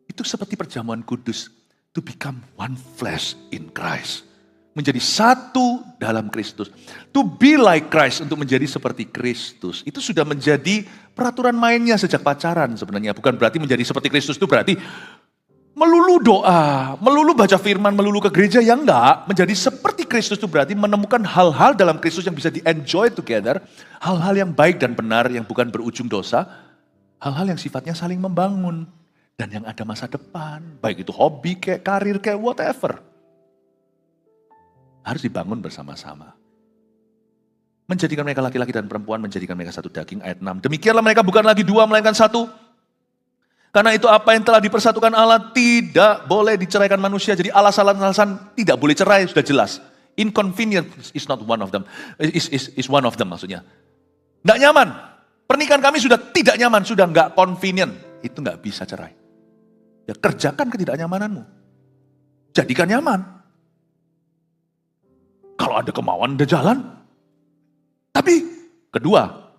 Itu seperti perjamuan kudus. To become one flesh in Christ. Menjadi satu dalam Kristus. To be like Christ, untuk menjadi seperti Kristus. Itu sudah menjadi peraturan mainnya sejak pacaran sebenarnya. Bukan berarti menjadi seperti Kristus itu berarti melulu doa, melulu baca firman, melulu ke gereja, ya enggak. Menjadi seperti Kristus itu berarti menemukan hal-hal dalam Kristus yang bisa di-enjoy together. Hal-hal yang baik dan benar, yang bukan berujung dosa. Hal-hal yang sifatnya saling membangun. Dan yang ada masa depan. Baik itu hobi, kayak karir, kayak whatever. Harus dibangun bersama-sama. Menjadikan mereka laki-laki dan perempuan, menjadikan mereka satu daging, ayat 6. Demikianlah mereka bukan lagi dua, melainkan satu. Karena itu apa yang telah dipersatukan Allah tidak boleh diceraikan manusia. Jadi alasan-alasan tidak boleh cerai sudah jelas. Inconvenience is not one of them. Is one of them maksudnya. Nggak nyaman. Pernikahan kami sudah tidak nyaman, sudah nggak convenient. Itu nggak bisa cerai. Ya kerjakan ketidaknyamananmu. Jadikan nyaman. Kalau ada kemauan, ada jalan. Tapi kedua,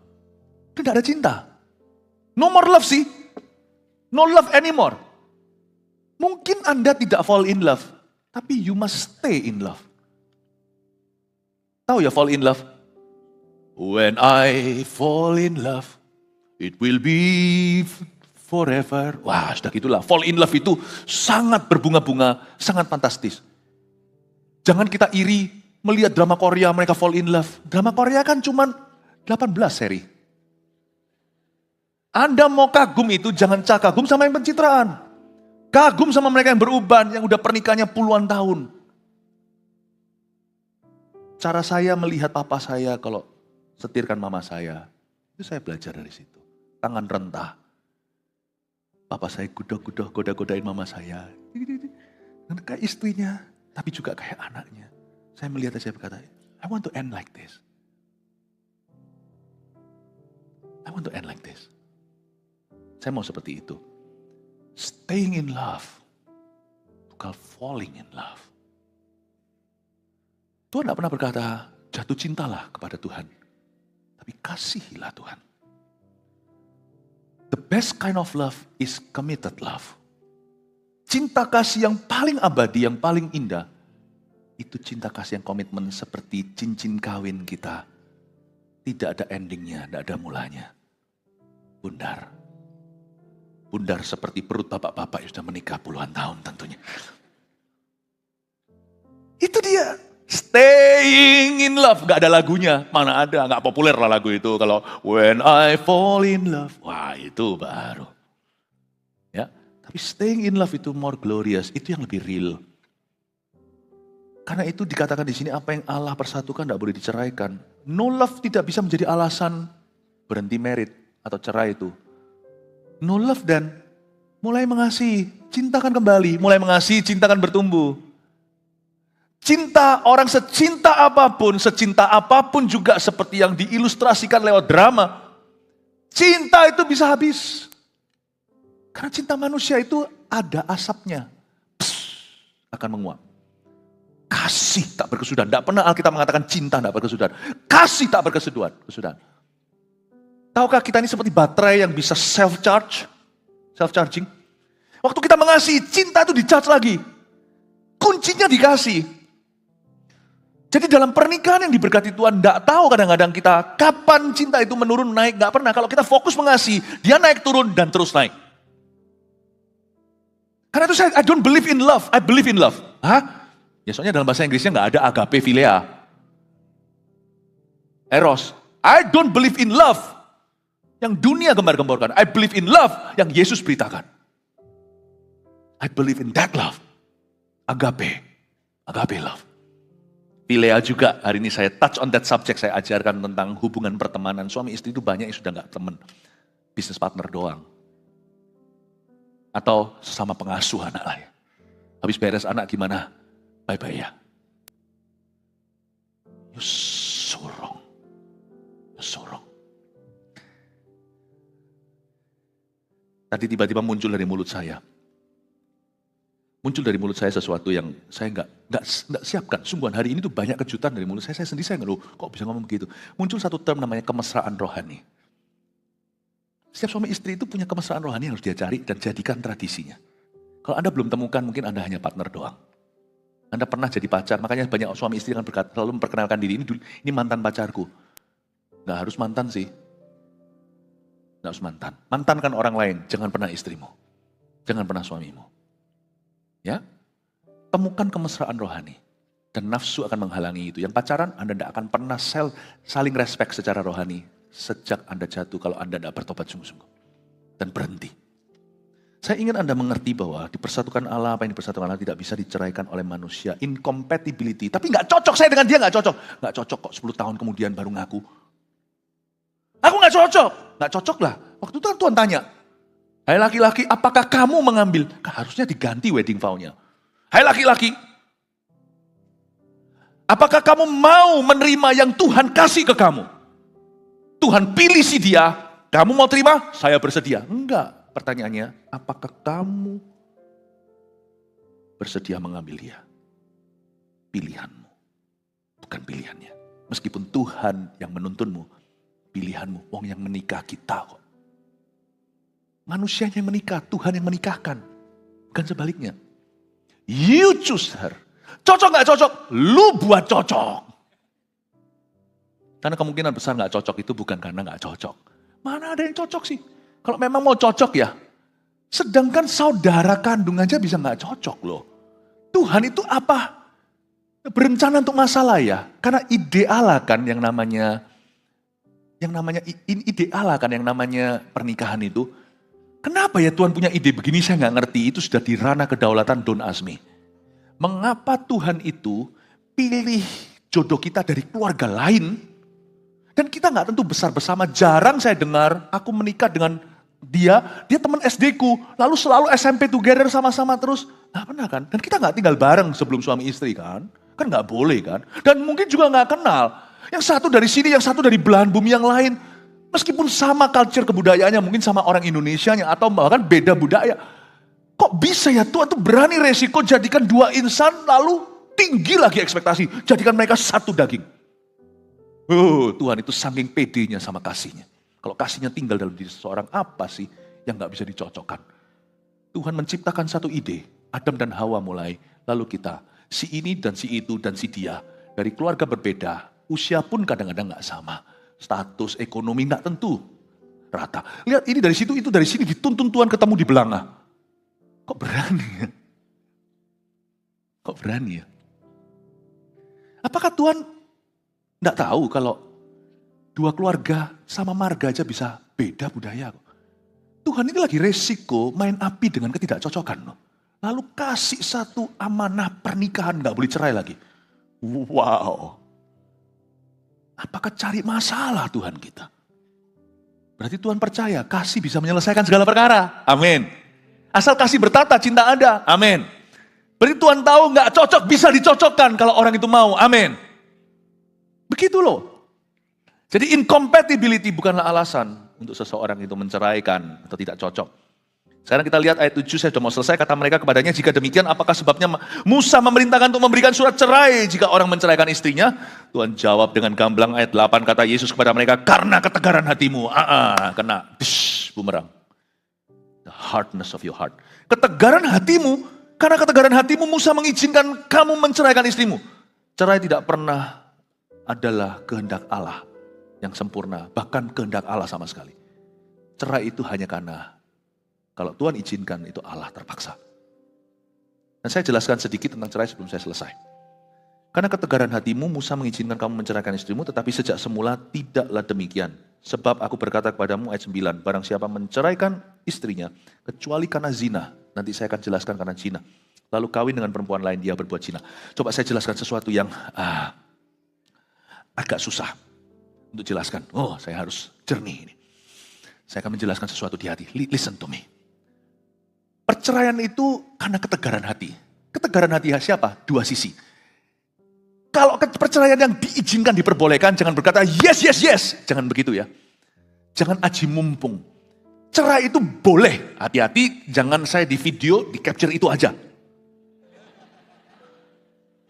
tidak ada cinta. No more love sih. No love anymore. Mungkin Anda tidak fall in love, tapi you must stay in love. Tahu ya fall in love? When I fall in love, it will be forever. Wah, sudah gitulah. Fall in love itu sangat berbunga-bunga, sangat fantastis. Jangan kita iri melihat drama Korea mereka fall in love. Drama Korea kan cuma 18 seri. Anda mau kagum itu, jangan kagum sama yang pencitraan. Kagum sama mereka yang beruban, yang udah pernikahannya puluhan tahun. Cara saya melihat papa saya kalau setirkan mama saya, itu saya belajar dari situ. Tangan rentah. Papa saya gudoh-gudoh, goda-godain mama saya. Kayak istrinya, tapi juga kayak anaknya. Saya melihat saya berkata, I want to end like this. I want to end like this. Saya mau seperti itu. Staying in love. Bukan falling in love. Tuhan tidak pernah berkata, jatuh cintalah kepada Tuhan. Tapi kasihilah Tuhan. The best kind of love is committed love. Cinta kasih yang paling abadi, yang paling indah. Itu cinta kasih yang komitmen seperti cincin kawin kita. Tidak ada endingnya, tidak ada mulanya. Bundar. Bundar seperti perut bapak-bapak yang sudah menikah puluhan tahun tentunya. Itu dia. Staying in love. Gak ada lagunya. Mana ada. Gak populer lah lagu itu. Kalau when I fall in love. Wah itu baru. Ya. Tapi staying in love itu more glorious. Itu yang lebih real. Karena itu dikatakan di sini apa yang Allah persatukan gak boleh diceraikan. No love tidak bisa menjadi alasan berhenti married atau cerai itu. No love dan mulai mengasihi, cintakan kembali. Mulai mengasihi, cintakan bertumbuh. Cinta orang secinta apapun juga seperti yang diilustrasikan lewat drama. Cinta itu bisa habis. Karena cinta manusia itu ada asapnya. Akan menguap. Kasih tak berkesudahan. Tidak pernah Alkitab mengatakan cinta tak berkesudahan. Kasih tak berkesudahan. Tahukah kita ini seperti baterai yang bisa self-charging? Waktu kita mengasihi, cinta itu di-charge lagi. Kuncinya dikasih. Jadi dalam pernikahan yang diberkati Tuhan, tidak tahu kadang-kadang kita kapan cinta itu menurun, naik, gak pernah. Kalau kita fokus mengasihi, dia naik, turun, dan terus naik. Karena itu I don't believe in love, I believe in love. Hah? Ya soalnya dalam bahasa Inggrisnya gak ada agape, philea. Eros. I don't believe in love. Yang dunia gembar-gemborkan. I believe in love yang Yesus beritakan. I believe in that love. Agape. Agape love. Philea juga, hari ini saya touch on that subject. Saya ajarkan tentang hubungan pertemanan. Suami istri itu banyak yang sudah gak teman. Business partner doang. Atau sesama pengasuh anak lah ya. Habis beres anak gimana? Bye-bye ya. You so wrong. You so wrong. Tadi tiba-tiba muncul dari mulut saya. Muncul dari mulut saya sesuatu yang saya nggak siapkan. Sungguhan hari ini tuh banyak kejutan dari mulut saya. Saya sendiri saya ngeluh, kok bisa ngomong begitu. Muncul satu term namanya kemesraan rohani. Setiap suami istri itu punya kemesraan rohani yang harus dia cari dan jadikan tradisinya. Kalau Anda belum temukan, mungkin Anda hanya partner doang. Anda pernah jadi pacar, makanya banyak suami istri kan selalu memperkenalkan diri, ini mantan pacarku. Nggak harus mantan sih. Nggak harus mantan. Mantan kan orang lain, jangan pernah istrimu. Jangan pernah suamimu. Ya, temukan kemesraan rohani. Dan nafsu akan menghalangi itu. Yang pacaran, Anda tidak akan pernah saling respect secara rohani. Sejak Anda jatuh, kalau Anda tidak bertobat sungguh-sungguh. Dan berhenti. Saya ingin Anda mengerti bahwa dipersatukan Allah, apa yang dipersatukan Allah tidak bisa diceraikan oleh manusia. Incompatibility. Tapi nggak cocok, saya dengan dia nggak cocok. Nggak cocok kok 10 tahun kemudian baru ngaku. Aku nggak cocok. Nggak cocok lah. Waktu itu kan Tuhan tanya. Hai laki-laki, apakah kamu mengambil? Harusnya diganti wedding vow-nya. Hai laki-laki, apakah kamu mau menerima yang Tuhan kasih ke kamu? Tuhan pilih si dia, kamu mau terima? Saya bersedia. Enggak, pertanyaannya, apakah kamu bersedia mengambil dia? Pilihanmu, bukan pilihannya. Meskipun Tuhan yang menuntunmu, pilihanmu. Wong yang menikah kita kok. Manusianya yang menikah, Tuhan yang menikahkan. Bukan sebaliknya. You choose her. Cocok gak cocok? Lu buat cocok. Karena kemungkinan besar gak cocok itu bukan karena gak cocok. Mana ada yang cocok sih? Kalau memang mau cocok ya. Sedangkan saudara kandung aja bisa gak cocok loh. Tuhan itu apa? Berencana untuk masalah ya. Karena ide Allah kan yang namanya ide Allah kan yang namanya pernikahan itu. Kenapa ya Tuhan punya ide begini, saya nggak ngerti. Itu sudah di ranah kedaulatan Don Azmi. Mengapa Tuhan itu pilih jodoh kita dari keluarga lain, dan kita nggak tentu besar bersama. Jarang saya dengar, aku menikah dengan dia teman SD ku, lalu selalu SMP together sama-sama terus. Nggak pernah kan? Dan kita nggak tinggal bareng sebelum suami istri kan? Kan nggak boleh kan? Dan mungkin juga nggak kenal. Yang satu dari sini, yang satu dari belahan bumi yang lain. Meskipun sama culture kebudayaannya, mungkin sama orang Indonesianya atau bahkan beda budaya. Kok bisa ya Tuhan tuh berani resiko jadikan dua insan lalu tinggi lagi ekspektasi. Jadikan mereka satu daging. Tuhan itu saking pedenya sama kasihnya. Kalau kasihnya tinggal dalam diri seseorang, apa sih yang gak bisa dicocokkan? Tuhan menciptakan satu ide, Adam dan Hawa mulai, lalu kita, si ini dan si itu dan si dia. Dari keluarga berbeda, usia pun kadang-kadang gak sama. Status ekonomi nggak tentu rata. Lihat ini dari situ, itu dari sini, dituntun Tuhan ketemu di belanga. Kok berani ya? Kok berani ya? Apakah Tuhan nggak tahu kalau dua keluarga sama marga aja bisa beda budaya kok? Tuhan ini lagi resiko main api dengan ketidakcocokan loh. Lalu kasih satu amanah pernikahan, nggak boleh cerai lagi. Wow. Apakah cari masalah Tuhan kita? Berarti Tuhan percaya kasih bisa menyelesaikan segala perkara. Amin. Asal kasih bertata, cinta ada. Amin. Berarti Tuhan tahu nggak cocok, bisa dicocokkan kalau orang itu mau. Amin. Begitu loh. Jadi incompatibility bukanlah alasan untuk seseorang itu menceraikan atau tidak cocok. Sekarang kita lihat ayat 7, saya sudah mau selesai. Kata mereka kepadanya, jika demikian apakah sebabnya Musa memerintahkan untuk memberikan surat cerai jika orang menceraikan istrinya? Tuhan jawab dengan gamblang ayat 8, kata Yesus kepada mereka, karena ketegaran hatimu. Kena bumerang. The hardness of your heart. Ketegaran hatimu, karena ketegaran hatimu Musa mengizinkan kamu menceraikan istrimu. Cerai tidak pernah adalah kehendak Allah yang sempurna, bahkan kehendak Allah sama sekali. Cerai itu hanya karena kalau Tuhan izinkan itu Allah terpaksa. Dan saya jelaskan sedikit tentang cerai sebelum saya selesai. Karena ketegaran hatimu Musa mengizinkan kamu menceraikan istrimu, tetapi sejak semula tidaklah demikian. Sebab aku berkata kepadamu ayat 9, barang siapa menceraikan istrinya, kecuali karena zina. Nanti saya akan jelaskan karena zina. Lalu kawin dengan perempuan lain, dia berbuat zina. Coba saya jelaskan sesuatu yang agak susah untuk jelaskan. Oh, saya harus jernih ini. Saya akan menjelaskan sesuatu di hati. Listen to me. Perceraian itu karena ketegaran hati. Ketegaran hati siapa? Dua sisi. Kalau perceraian yang diizinkan, diperbolehkan, jangan berkata yes, yes, yes. Jangan begitu ya. Jangan aji mumpung. Cerai itu boleh. Hati-hati, jangan saya di video, di capture itu aja.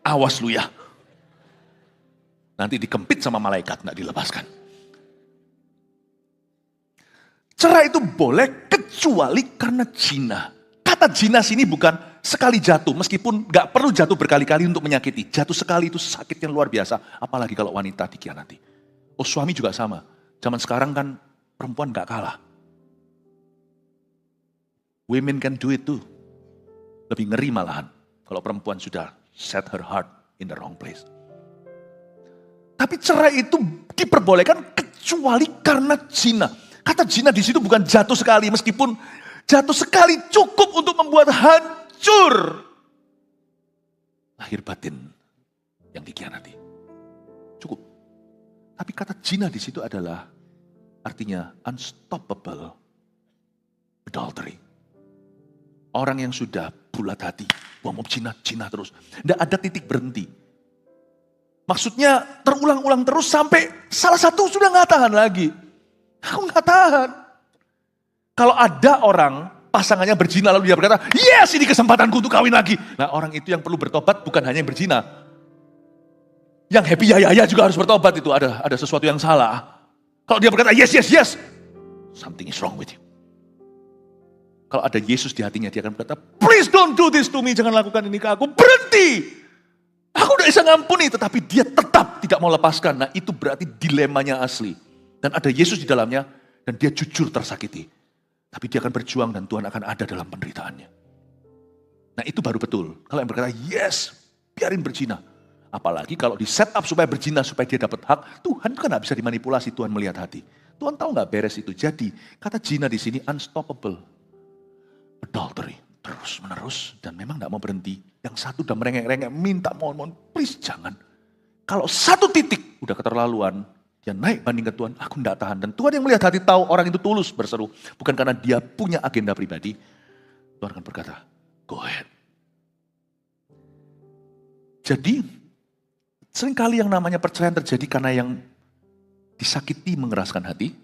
awas lu ya. Nanti dikempit sama malaikat, nggak dilepaskan. Cerai itu boleh kecuali karena zina. Kata zina sini bukan sekali jatuh, meskipun nggak perlu jatuh berkali-kali untuk menyakiti. Jatuh sekali itu sakitnya luar biasa, apalagi kalau wanita dikhianati. Oh, suami juga sama. Zaman sekarang kan perempuan nggak kalah. Women can do it too. Lebih ngeri malahan kalau perempuan sudah set her heart in the wrong place. Tapi cerai itu diperbolehkan kecuali karena zina. Kata zina di situ bukan jatuh sekali, meskipun jatuh sekali cukup untuk membuat hancur lahir batin yang dikhianati. Cukup. Tapi kata zina di situ adalah artinya unstoppable adultery. Orang yang sudah bulat hati, mau zina terus. Tidak ada titik berhenti. Maksudnya terulang-ulang terus sampai salah satu sudah nggak tahan lagi. Aku nggak tahan. Kalau ada orang pasangannya berzina lalu dia berkata, yes ini kesempatanku untuk kawin lagi. Nah orang itu yang perlu bertobat bukan hanya yang berzina. Yang happy ya juga harus bertobat, itu ada sesuatu yang salah. Kalau dia berkata yes, something is wrong with you. Kalau ada Yesus di hatinya, dia akan berkata, please don't do this to me, jangan lakukan ini ke aku, berhenti. Aku udah bisa ngampuni, tetapi dia tetap tidak mau lepaskan. Nah itu berarti dilemanya asli. Dan ada Yesus di dalamnya, dan dia jujur tersakiti. Tapi dia akan berjuang dan Tuhan akan ada dalam penderitaannya. Nah itu baru betul. Kalau yang berkata, yes, biarin berzina. Apalagi kalau di set up supaya berzina, supaya dia dapat hak, Tuhan kan gak bisa dimanipulasi, Tuhan melihat hati. Tuhan tahu gak beres itu. Jadi kata zina di sini unstoppable. Adultery, terus menerus, dan memang gak mau berhenti. Yang satu udah merengek-rengek, minta mohon, please jangan. Kalau satu titik udah keterlaluan, dia naik banding ke Tuhan, aku gak tahan. Dan Tuhan yang melihat hati tahu orang itu tulus berseru. Bukan karena dia punya agenda pribadi. Tuhan akan berkata, go ahead. Jadi, seringkali yang namanya perceraian terjadi karena yang disakiti mengeraskan hati.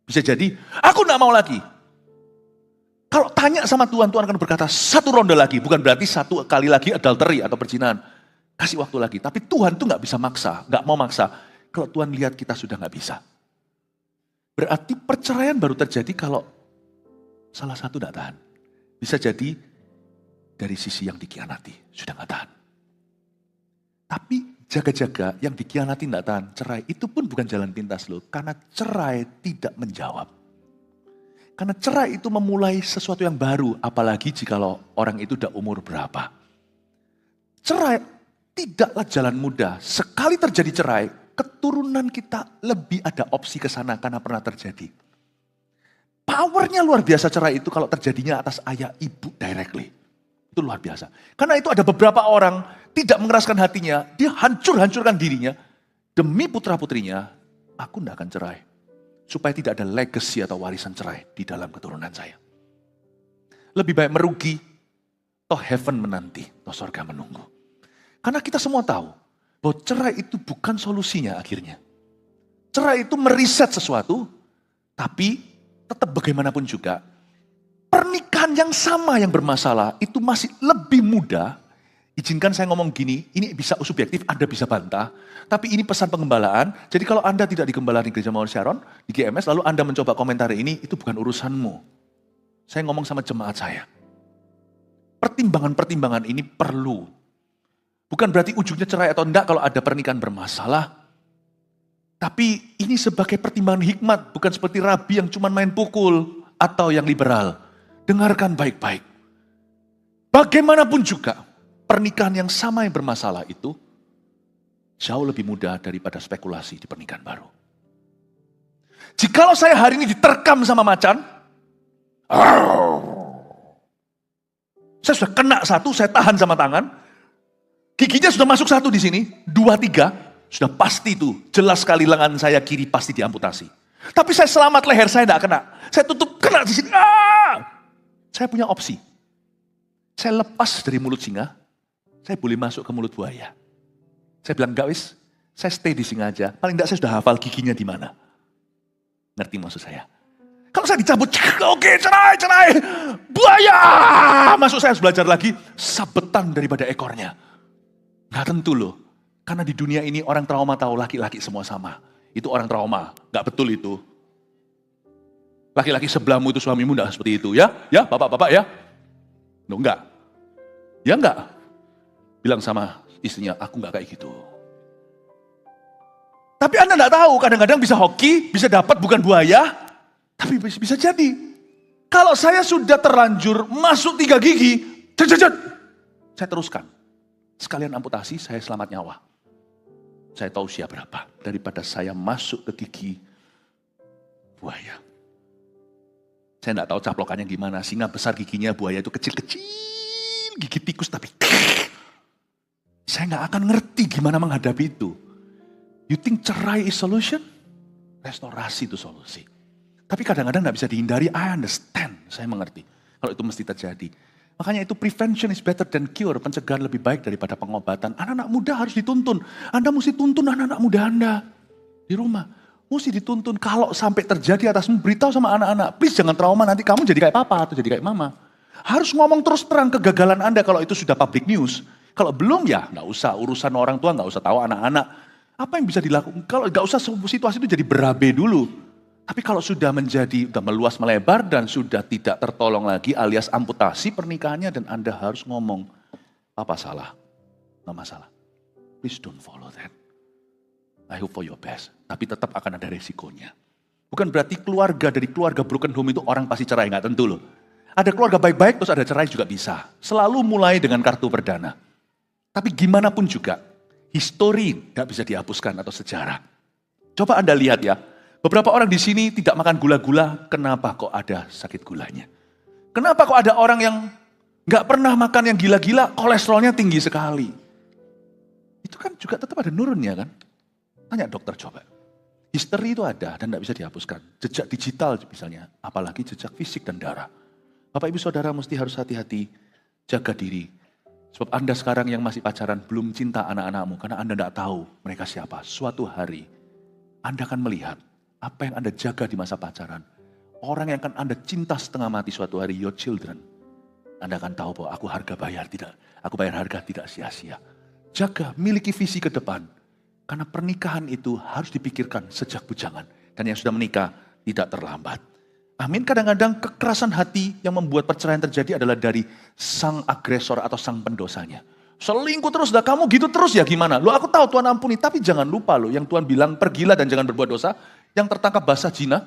Bisa jadi, aku gak mau lagi. Kalau tanya sama Tuhan, Tuhan akan berkata satu ronde lagi. Bukan berarti satu kali lagi adultery atau perzinahan. Kasih waktu lagi. Tapi Tuhan tuh gak bisa maksa, gak mau maksa. Kalau Tuhan lihat kita sudah gak bisa. Berarti perceraian baru terjadi kalau salah satu gak tahan. Bisa jadi dari sisi yang dikhianati, sudah gak tahan. Tapi jaga-jaga yang dikhianati gak tahan, cerai itu pun bukan jalan pintas loh. Karena cerai tidak menjawab. Karena cerai itu memulai sesuatu yang baru, apalagi jika orang itu udah umur berapa. Cerai tidaklah jalan mudah. Sekali terjadi cerai, keturunan kita lebih ada opsi ke sana karena pernah terjadi. Powernya luar biasa cerai itu kalau terjadinya atas ayah ibu directly. Itu luar biasa. Karena itu ada beberapa orang tidak mengeraskan hatinya, dia hancur-hancurkan dirinya. Demi putra-putrinya, aku tidak akan cerai. Supaya tidak ada legacy atau warisan cerai di dalam keturunan saya. Lebih baik merugi, toh heaven menanti, toh sorga menunggu. Karena kita semua tahu, bahwa cerai itu bukan solusinya akhirnya. Cerai itu meriset sesuatu, tapi tetap bagaimanapun juga, pernikahan yang sama yang bermasalah, itu masih lebih mudah. Izinkan saya ngomong gini, ini bisa subjektif, Anda bisa bantah. Tapi ini pesan pengembalaan, jadi kalau Anda tidak digembalakan di Gereja Mawar Sharon, di GMS, lalu Anda mencoba komentar ini, itu bukan urusanmu. Saya ngomong sama jemaat saya. Pertimbangan-pertimbangan ini perlu. Bukan berarti ujungnya cerai atau enggak kalau ada pernikahan bermasalah. Tapi ini sebagai pertimbangan hikmat, bukan seperti rabi yang cuma main pukul, atau yang liberal. Dengarkan baik-baik. Bagaimanapun juga, pernikahan yang sama yang bermasalah itu jauh lebih mudah daripada spekulasi di pernikahan baru. Jikalau saya hari ini diterkam sama macan, saya sudah kena satu, saya tahan sama tangan, giginya sudah masuk satu di sini, 2, 3, sudah pasti itu, jelas sekali lengan saya kiri pasti diamputasi. Tapi saya selamat, leher saya tidak kena, saya tutup kena di sini. Saya punya opsi, saya lepas dari mulut singa, saya boleh masuk ke mulut buaya. Saya bilang, enggak wis, saya stay di singa aja. Paling enggak saya sudah hafal giginya di mana. Ngerti maksud saya? Kalau saya dicabut, oke, cerai. Buaya! Masuk saya harus belajar lagi, sabetan daripada ekornya. Nggak tentu loh. Karena di dunia ini orang trauma tahu laki-laki semua sama. Itu orang trauma. Nggak betul itu. Laki-laki sebelahmu itu suamimu nggak seperti itu. Ya, ya bapak-bapak ya. No, enggak. Ya enggak. Bilang sama istrinya, aku nggak kayak gitu. Tapi Anda nggak tahu, kadang-kadang bisa hoki, bisa dapat bukan buaya. Tapi bisa jadi. Kalau saya sudah terlanjur masuk 3 gigi, saya teruskan. Sekalian amputasi, saya selamat nyawa. Saya tahu usia berapa daripada saya masuk ke gigi buaya. Saya nggak tahu caplokannya gimana. Singa besar giginya, buaya itu kecil-kecil. Gigi tikus tapi saya nggak akan ngerti gimana menghadapi itu. You think cerai is solution? Restorasi itu solusi. Tapi kadang-kadang nggak bisa dihindari. I understand, saya mengerti. Kalau itu mesti terjadi. Makanya itu prevention is better than cure. Pencegahan lebih baik daripada pengobatan. Anak-anak muda harus dituntun. Anda mesti tuntun anak-anak muda Anda. Di rumah. Mesti dituntun. Kalau sampai terjadi atasmu, beritahu sama anak-anak. Please jangan trauma, nanti kamu jadi kayak papa atau jadi kayak mama. Harus ngomong terus terang kegagalan Anda kalau itu sudah public news. Kalau belum ya nggak usah. Urusan orang tua nggak usah tahu anak-anak. Apa yang bisa dilakukan? Kalau nggak usah situasi itu jadi berabe dulu. Tapi kalau sudah menjadi, sudah meluas melebar dan sudah tidak tertolong lagi alias amputasi pernikahannya dan Anda harus ngomong, apa salah? Nggak masalah. Please don't follow that. I hope for your best. Tapi tetap akan ada resikonya. Bukan berarti keluarga dari keluarga broken home itu orang pasti cerai, nggak tentu loh. Ada keluarga baik-baik terus ada cerai juga bisa. Selalu mulai dengan kartu perdana. Tapi gimana pun juga, histori nggak bisa dihapuskan atau sejarah. Coba Anda lihat ya. Beberapa orang di sini tidak makan gula-gula, kenapa kok ada sakit gulanya? Kenapa kok ada orang yang nggak pernah makan yang gila-gila, kolesterolnya tinggi sekali? Itu kan juga tetap ada nurunnya kan? Tanya dokter coba. History itu ada dan nggak bisa dihapuskan. Jejak digital misalnya, apalagi jejak fisik dan darah. Bapak ibu saudara mesti harus hati-hati, jaga diri. Sebab Anda sekarang yang masih pacaran belum cinta anak-anakmu karena Anda nggak tahu mereka siapa. Suatu hari Anda akan melihat apa yang Anda jaga di masa pacaran. Orang yang akan Anda cinta setengah mati suatu hari, your children. Anda akan tahu bahwa aku bayar harga tidak sia-sia. Jaga, miliki visi ke depan. Karena pernikahan itu harus dipikirkan sejak bujangan. Dan yang sudah menikah tidak terlambat. Amin. Kadang-kadang kekerasan hati yang membuat perceraian terjadi adalah dari sang agresor atau sang pendosanya. Selingkuh terus, dah kamu gitu terus ya gimana? Loh aku tahu Tuhan ampuni, tapi jangan lupa loh yang Tuhan bilang pergilah dan jangan berbuat dosa. Yang tertangkap basah zina,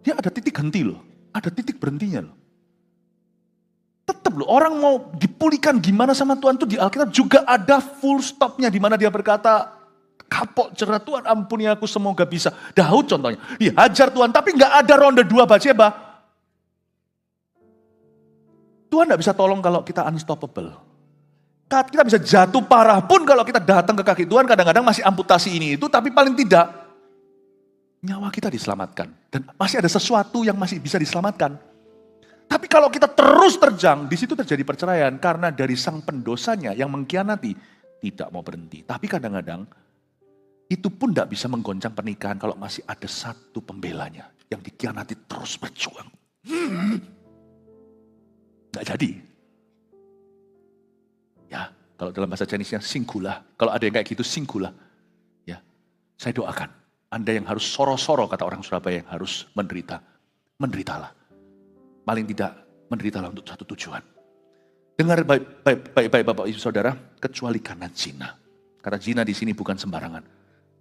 dia ada titik henti loh. Ada titik berhentinya loh. Tetap loh, orang mau dipulihkan gimana sama Tuhan tuh di Alkitab juga ada full stopnya. Di mana dia berkata, kapok cerah Tuhan ampuni aku semoga bisa. Daud contohnya, dihajar Tuhan tapi gak ada ronde 2 Batsyeba. Tuhan gak bisa tolong kalau kita unstoppable. Kita bisa jatuh parah pun kalau kita datang ke kaki Tuhan kadang-kadang masih amputasi ini itu tapi paling tidak nyawa kita diselamatkan. Dan masih ada sesuatu yang masih bisa diselamatkan. Tapi kalau kita terus terjang, di situ terjadi perceraian. Karena dari sang pendosanya yang mengkhianati, tidak mau berhenti. Tapi kadang-kadang, itu pun tidak bisa menggoncang pernikahan kalau masih ada satu pembelanya. Yang dikhianati terus berjuang. Tidak jadi. Ya, kalau dalam bahasa Chinese-nya singgulah. Kalau ada yang kayak gitu, singgulah. Ya, saya doakan. Anda yang harus soro-soro, kata orang Surabaya, yang harus menderita. Menderitalah. Paling tidak, menderitalah untuk satu tujuan. Dengar baik-baik Bapak Ibu Saudara, kecuali karena zina. Karena zina di sini bukan sembarangan.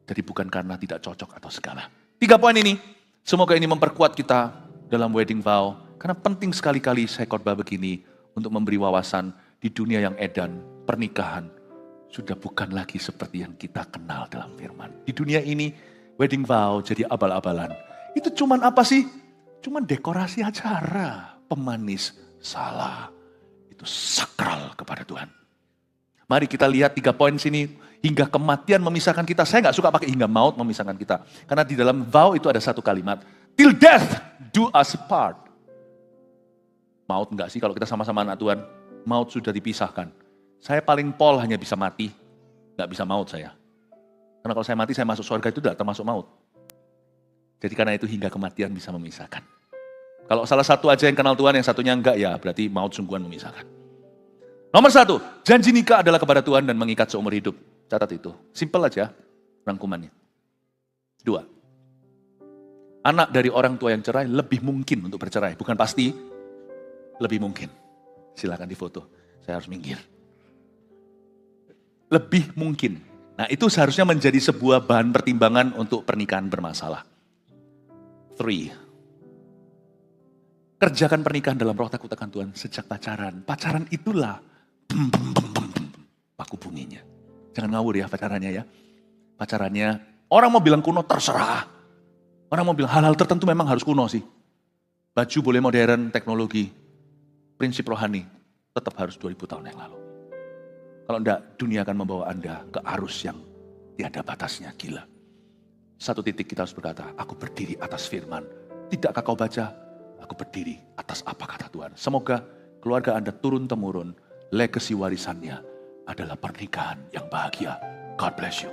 Jadi bukan karena tidak cocok atau segala. 3 poin ini, semoga ini memperkuat kita dalam wedding vow. Karena penting sekali-kali saya khotbah begini, untuk memberi wawasan di dunia yang edan, pernikahan sudah bukan lagi seperti yang kita kenal dalam firman. Di dunia ini, wedding vow jadi abal-abalan. Itu cuman apa sih? Cuman dekorasi acara. Pemanis salah. Itu sakral kepada Tuhan. Mari kita lihat 3 poin sini. Hingga kematian memisahkan kita. Saya gak suka pakai hingga maut memisahkan kita. Karena di dalam vow itu ada satu kalimat. Till death do us part. Maut enggak sih kalau kita sama-sama anak Tuhan? Maut sudah dipisahkan. Saya paling pol hanya bisa mati. Gak bisa maut saya. Karena kalau saya mati, saya masuk surga itu tidak termasuk maut. Jadi karena itu hingga kematian bisa memisahkan. Kalau salah satu aja yang kenal Tuhan, yang satunya enggak, ya berarti maut sungguhan memisahkan. Nomor 1, janji nikah adalah kepada Tuhan dan mengikat seumur hidup. Catat itu. Simple aja rangkumannya. 2, anak dari orang tua yang cerai lebih mungkin untuk bercerai. Bukan pasti, lebih mungkin. Silakan difoto. Saya harus minggir. Lebih mungkin. Nah, itu seharusnya menjadi sebuah bahan pertimbangan untuk pernikahan bermasalah. 3, kerjakan pernikahan dalam roh takut akan Tuhan sejak pacaran. Pacaran itulah paku bunyinya. Jangan ngawur ya pacarannya ya. Pacarannya, orang mau bilang kuno terserah. Orang mau bilang hal-hal tertentu memang harus kuno sih. Baju boleh modern, teknologi, prinsip rohani tetap harus 2000 tahun yang lalu. Kalau enggak, dunia akan membawa Anda ke arus yang tiada batasnya, gila. Satu titik kita harus berkata, aku berdiri atas firman. Tidakkah kau baca? Aku berdiri atas apa kata Tuhan. Semoga keluarga Anda turun-temurun, legacy warisannya adalah pernikahan yang bahagia. God bless you.